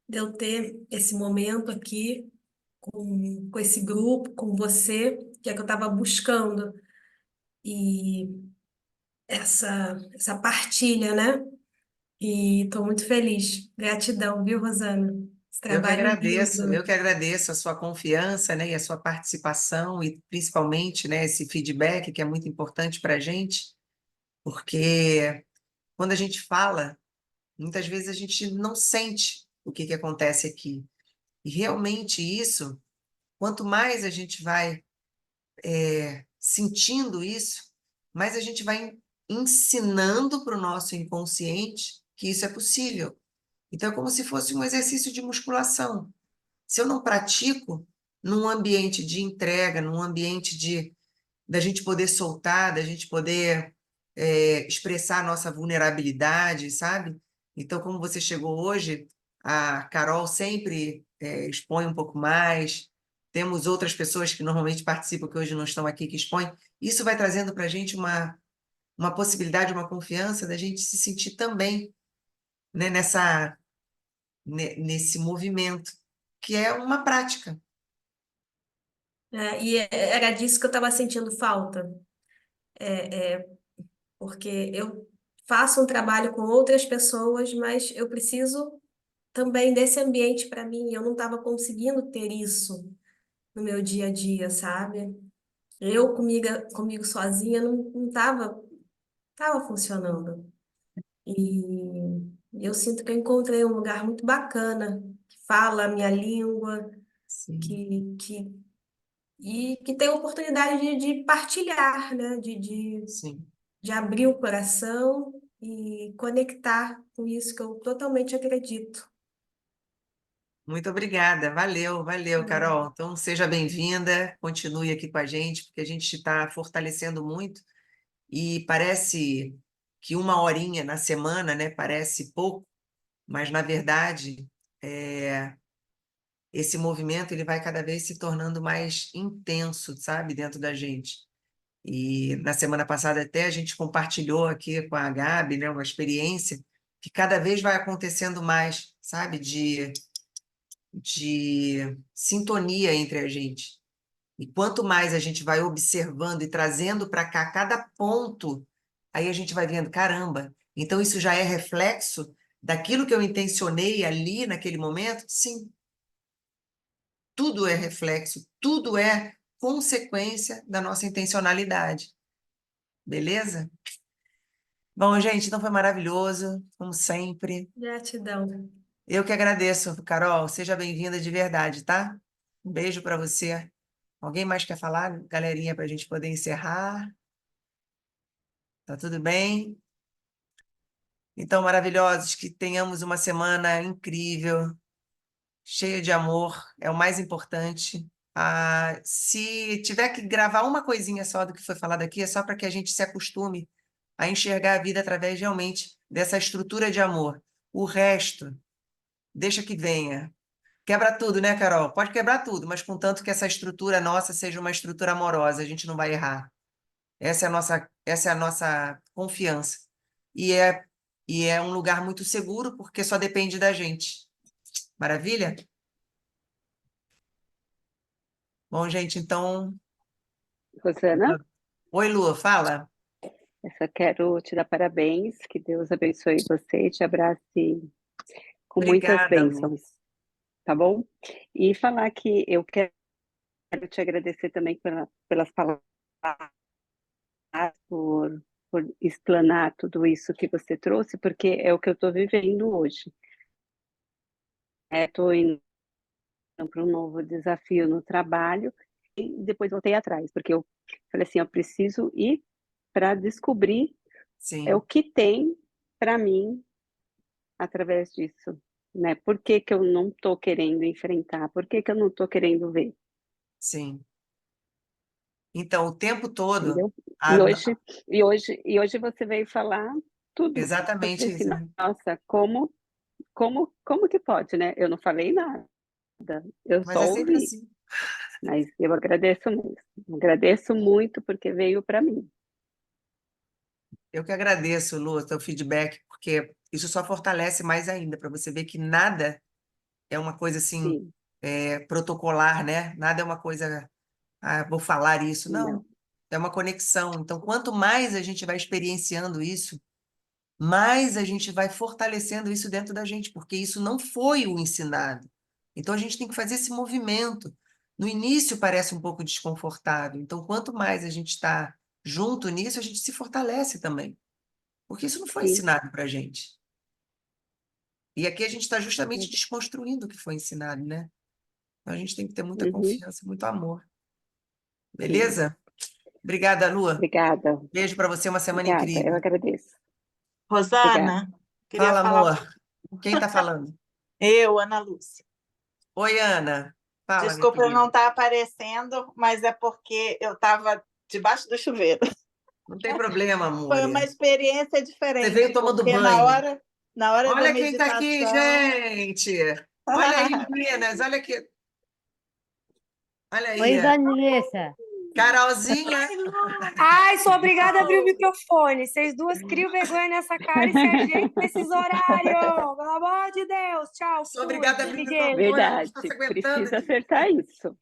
Speaker 6: de eu ter esse momento aqui com esse grupo, com você, que é que eu estava buscando. E essa partilha, né? E estou muito feliz. Gratidão, viu, Rosana? Esse trabalho
Speaker 1: Eu
Speaker 6: lindo.
Speaker 1: que agradeço a sua confiança, né, e a sua participação e principalmente, né, esse feedback que é muito importante para a gente, porque quando a gente fala, muitas vezes a gente não sente o que acontece aqui. E realmente isso, quanto mais a gente vai sentindo isso, mais a gente vai ensinando para o nosso inconsciente que isso é possível. Então é como se fosse um exercício de musculação. Se eu não pratico num ambiente de entrega, num ambiente da gente poder soltar, da gente poder expressar a nossa vulnerabilidade, sabe? Então, como você chegou hoje, a Carol sempre expõe um pouco mais, temos outras pessoas que normalmente participam, que hoje não estão aqui, que expõem. Isso vai trazendo para a gente uma possibilidade, uma confiança da gente se sentir também, né, nesse movimento, que é uma prática.
Speaker 6: Era disso que eu estava sentindo falta, porque eu faço um trabalho com outras pessoas, mas eu preciso também desse ambiente para mim. Eu não estava conseguindo ter isso no meu dia a dia, sabe? Eu comigo sozinha não tava funcionando. E eu sinto que eu encontrei um lugar muito bacana, que fala a minha língua,
Speaker 1: Sim,
Speaker 6: que tem a oportunidade de partilhar, né?
Speaker 1: sim.
Speaker 6: De abrir o coração e conectar com isso que eu totalmente acredito.
Speaker 1: Muito obrigada, valeu, Carol. Então, seja bem-vinda, continue aqui com a gente, porque a gente está fortalecendo muito e parece que uma horinha na semana, né, parece pouco, mas, na verdade, esse movimento ele vai cada vez se tornando mais intenso, sabe, dentro da gente. E na semana passada até a gente compartilhou aqui com a Gabi, né, uma experiência que cada vez vai acontecendo mais, sabe, de sintonia entre a gente. E quanto mais a gente vai observando e trazendo para cá cada ponto, aí a gente vai vendo, caramba, então isso já é reflexo daquilo que eu intencionei ali naquele momento? Sim. Tudo é reflexo, tudo é consequência da nossa intencionalidade. Beleza? Bom, gente, então foi maravilhoso, como sempre.
Speaker 6: Gratidão.
Speaker 1: Eu que agradeço, Carol. Seja bem-vinda de verdade, tá? Um beijo para você. Alguém mais quer falar, galerinha, para a gente poder encerrar? Tá tudo bem? Então, maravilhosos, que tenhamos uma semana incrível, cheia de amor, é o mais importante. Se tiver que gravar uma coisinha só do que foi falado aqui, é só para que a gente se acostume a enxergar a vida através realmente dessa estrutura de amor. O resto, deixa que venha. Quebra tudo, né, Carol? Pode quebrar tudo, mas contanto que essa estrutura nossa seja uma estrutura amorosa, a gente não vai errar. Essa é a nossa confiança. E é um lugar muito seguro, porque só depende da gente. Maravilha? Bom, gente, então.
Speaker 7: Rosana,
Speaker 1: Oi, Lu, fala.
Speaker 7: eu só quero te dar parabéns, que Deus abençoe você e te abrace com muitas
Speaker 1: Obrigada, Lu.
Speaker 7: bênçãos, tá bom? E falar que eu quero te agradecer também pelas palavras, por explanar tudo isso que você trouxe, porque é o que eu estou vivendo hoje. Estou indo para um novo desafio no trabalho e depois voltei atrás, porque eu falei assim, eu preciso ir para descobrir o
Speaker 1: Sim,
Speaker 7: que tem para mim através disso, né? Por que que eu não estou querendo enfrentar? Por que que eu não estou querendo ver?
Speaker 1: sim. Então, o tempo todo.
Speaker 7: Entendeu?
Speaker 1: a-
Speaker 7: E hoje você veio falar tudo. Eu
Speaker 1: Exatamente
Speaker 7: falei assim,
Speaker 1: isso, né?
Speaker 7: nossa, como que pode, né? Eu não falei nada, eu
Speaker 1: Mas
Speaker 7: só
Speaker 1: é sempre
Speaker 7: ouvi,
Speaker 1: assim.
Speaker 7: mas eu agradeço mesmo. Agradeço muito porque veio para mim.
Speaker 1: Eu que agradeço, Lu, o teu feedback, porque isso só fortalece mais ainda, para você ver que nada é uma coisa assim,
Speaker 7: Sim,
Speaker 1: protocolar, né? Nada é uma coisa, vou falar isso. Não,
Speaker 7: não,
Speaker 1: é uma conexão. Então, quanto mais a gente vai experienciando isso, mais a gente vai fortalecendo isso dentro da gente, porque isso não foi o ensinado. Então, a gente tem que fazer esse movimento. No início parece um pouco desconfortável. Então, quanto mais a gente está junto nisso, a gente se fortalece também. Porque isso não foi
Speaker 7: sim,
Speaker 1: ensinado para a gente. E aqui a gente está justamente desconstruindo o que foi ensinado, né? Então a gente tem que ter muita
Speaker 7: uhum,
Speaker 1: confiança, muito amor.
Speaker 7: sim.
Speaker 1: Beleza? Obrigada, Lua.
Speaker 7: Obrigada,
Speaker 1: Beijo para você, uma semana
Speaker 7: obrigada, eu
Speaker 1: incrível.
Speaker 7: agradeço. Obrigada.
Speaker 8: Rosana, queria
Speaker 1: Fala,
Speaker 8: falar
Speaker 1: amor. Quem está falando?
Speaker 8: eu, Ana Lúcia.
Speaker 1: Oi, Ana. Fala, minha
Speaker 8: Desculpa eu não
Speaker 1: querida.
Speaker 8: estar aparecendo, mas é porque eu estava debaixo do chuveiro.
Speaker 1: Não tem problema, amor.
Speaker 8: Foi uma experiência
Speaker 1: Você
Speaker 8: diferente,
Speaker 1: veio tomando
Speaker 8: porque
Speaker 1: banho.
Speaker 8: na hora da
Speaker 1: Olha quem está aqui,
Speaker 8: meditação,
Speaker 1: gente. Olha aí, meninas. Olha aqui. Olha aí.
Speaker 3: Oi, Vanessa.
Speaker 1: Carolzinha.
Speaker 5: Ai, sou obrigada a abrir o microfone. Vocês duas criam vergonha nessa cara e se ajeitem nesses horários. Pelo amor de Deus. Tchau,
Speaker 1: Sou
Speaker 5: fui.
Speaker 1: obrigada a abrir o
Speaker 5: Liguei.
Speaker 1: microfone. Não estou se
Speaker 7: Verdade,
Speaker 1: aguentando
Speaker 7: precisa
Speaker 1: aqui.
Speaker 7: acertar isso.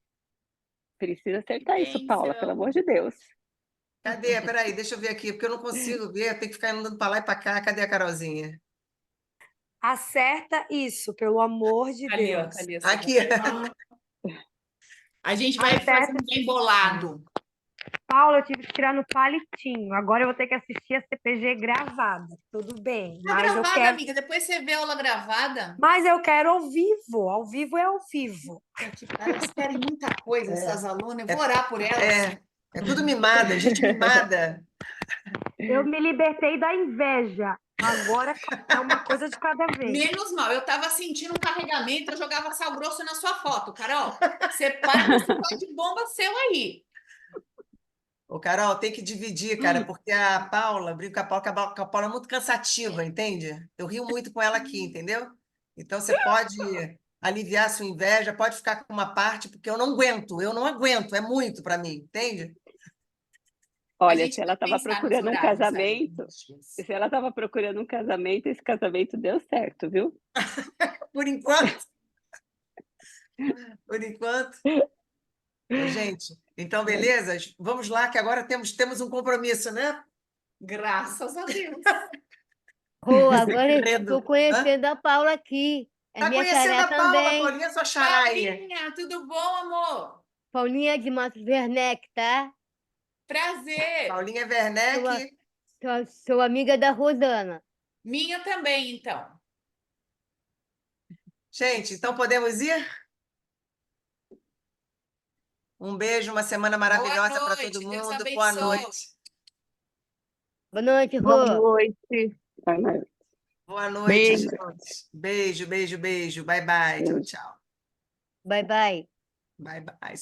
Speaker 7: Precisa acertar isso, Paula, pelo amor de Deus.
Speaker 1: Cadê? Peraí, deixa eu ver aqui, porque eu não consigo ver, tem que ficar andando para lá e para cá. Cadê a Carolzinha?
Speaker 5: Acerta isso, pelo amor de
Speaker 9: Ali, ó,
Speaker 5: Deus.
Speaker 9: ali,
Speaker 1: Aqui.
Speaker 9: a gente vai fazer
Speaker 5: Acerta.
Speaker 9: um bem bolado.
Speaker 5: Paula, eu tive que tirar no palitinho. Agora eu vou ter que assistir a CPG gravada. Tudo bem,
Speaker 9: Tá
Speaker 5: mas eu
Speaker 9: gravada,
Speaker 5: quero.
Speaker 9: amiga. Depois você vê a aula gravada.
Speaker 5: Mas eu quero ao vivo. Ao vivo é ao vivo.
Speaker 9: Elas querem muita coisa, essas alunas. Eu vou
Speaker 1: É,
Speaker 9: orar por elas.
Speaker 1: é tudo mimada, gente mimada.
Speaker 5: Eu me libertei da inveja. Agora é uma coisa de cada vez.
Speaker 9: Menos mal, eu tava sentindo um carregamento, eu jogava sal grosso na sua foto, Carol. Separa esse pó de bomba seu aí.
Speaker 1: Ô, Carol, tem que dividir, cara, porque a Paula, brinco com a Paula, que a Paula é muito cansativa, entende? Eu rio muito com ela aqui, entendeu? Então você pode aliviar a sua inveja, pode ficar com uma parte, porque eu não aguento, é muito para mim, entende?
Speaker 7: Olha,
Speaker 9: gente
Speaker 7: se ela
Speaker 9: tem que
Speaker 7: estava
Speaker 9: pensar nos
Speaker 7: procurando um
Speaker 9: horários aí,
Speaker 7: casamento,
Speaker 9: gente.
Speaker 7: se ela estava procurando um casamento, esse casamento deu certo, viu?
Speaker 1: Por enquanto, por enquanto. Ô, gente, então beleza? Vamos lá, que agora temos um compromisso, né?
Speaker 9: Graças a Deus.
Speaker 3: Rô, agora
Speaker 1: Segredo.
Speaker 3: estou conhecendo a Paula aqui. É
Speaker 1: Tá
Speaker 3: minha
Speaker 1: conhecendo
Speaker 3: xará
Speaker 1: a Paula,
Speaker 3: também.
Speaker 1: Paulinha, sua xaraia.
Speaker 9: Paulinha, tudo bom, amor?
Speaker 3: Paulinha de Matos Werneck, tá?
Speaker 9: Prazer.
Speaker 1: Paulinha
Speaker 3: Sou, a-
Speaker 1: Werneck.
Speaker 3: sou amiga da Rosana.
Speaker 9: Minha também, então.
Speaker 1: Gente, então podemos ir? Um beijo, uma semana maravilhosa para
Speaker 9: noite,
Speaker 1: todo
Speaker 9: Deus
Speaker 1: mundo. Boa
Speaker 9: abençoe.
Speaker 1: noite.
Speaker 3: Boa noite,
Speaker 4: Boa
Speaker 3: Rô.
Speaker 4: noite.
Speaker 7: Vai, Maria.
Speaker 1: Boa noite,
Speaker 4: Beijo.
Speaker 1: gente. Beijo, beijo, beijo. Bye, bye. Tchau, tchau.
Speaker 3: Bye, bye.
Speaker 1: Bye, bye.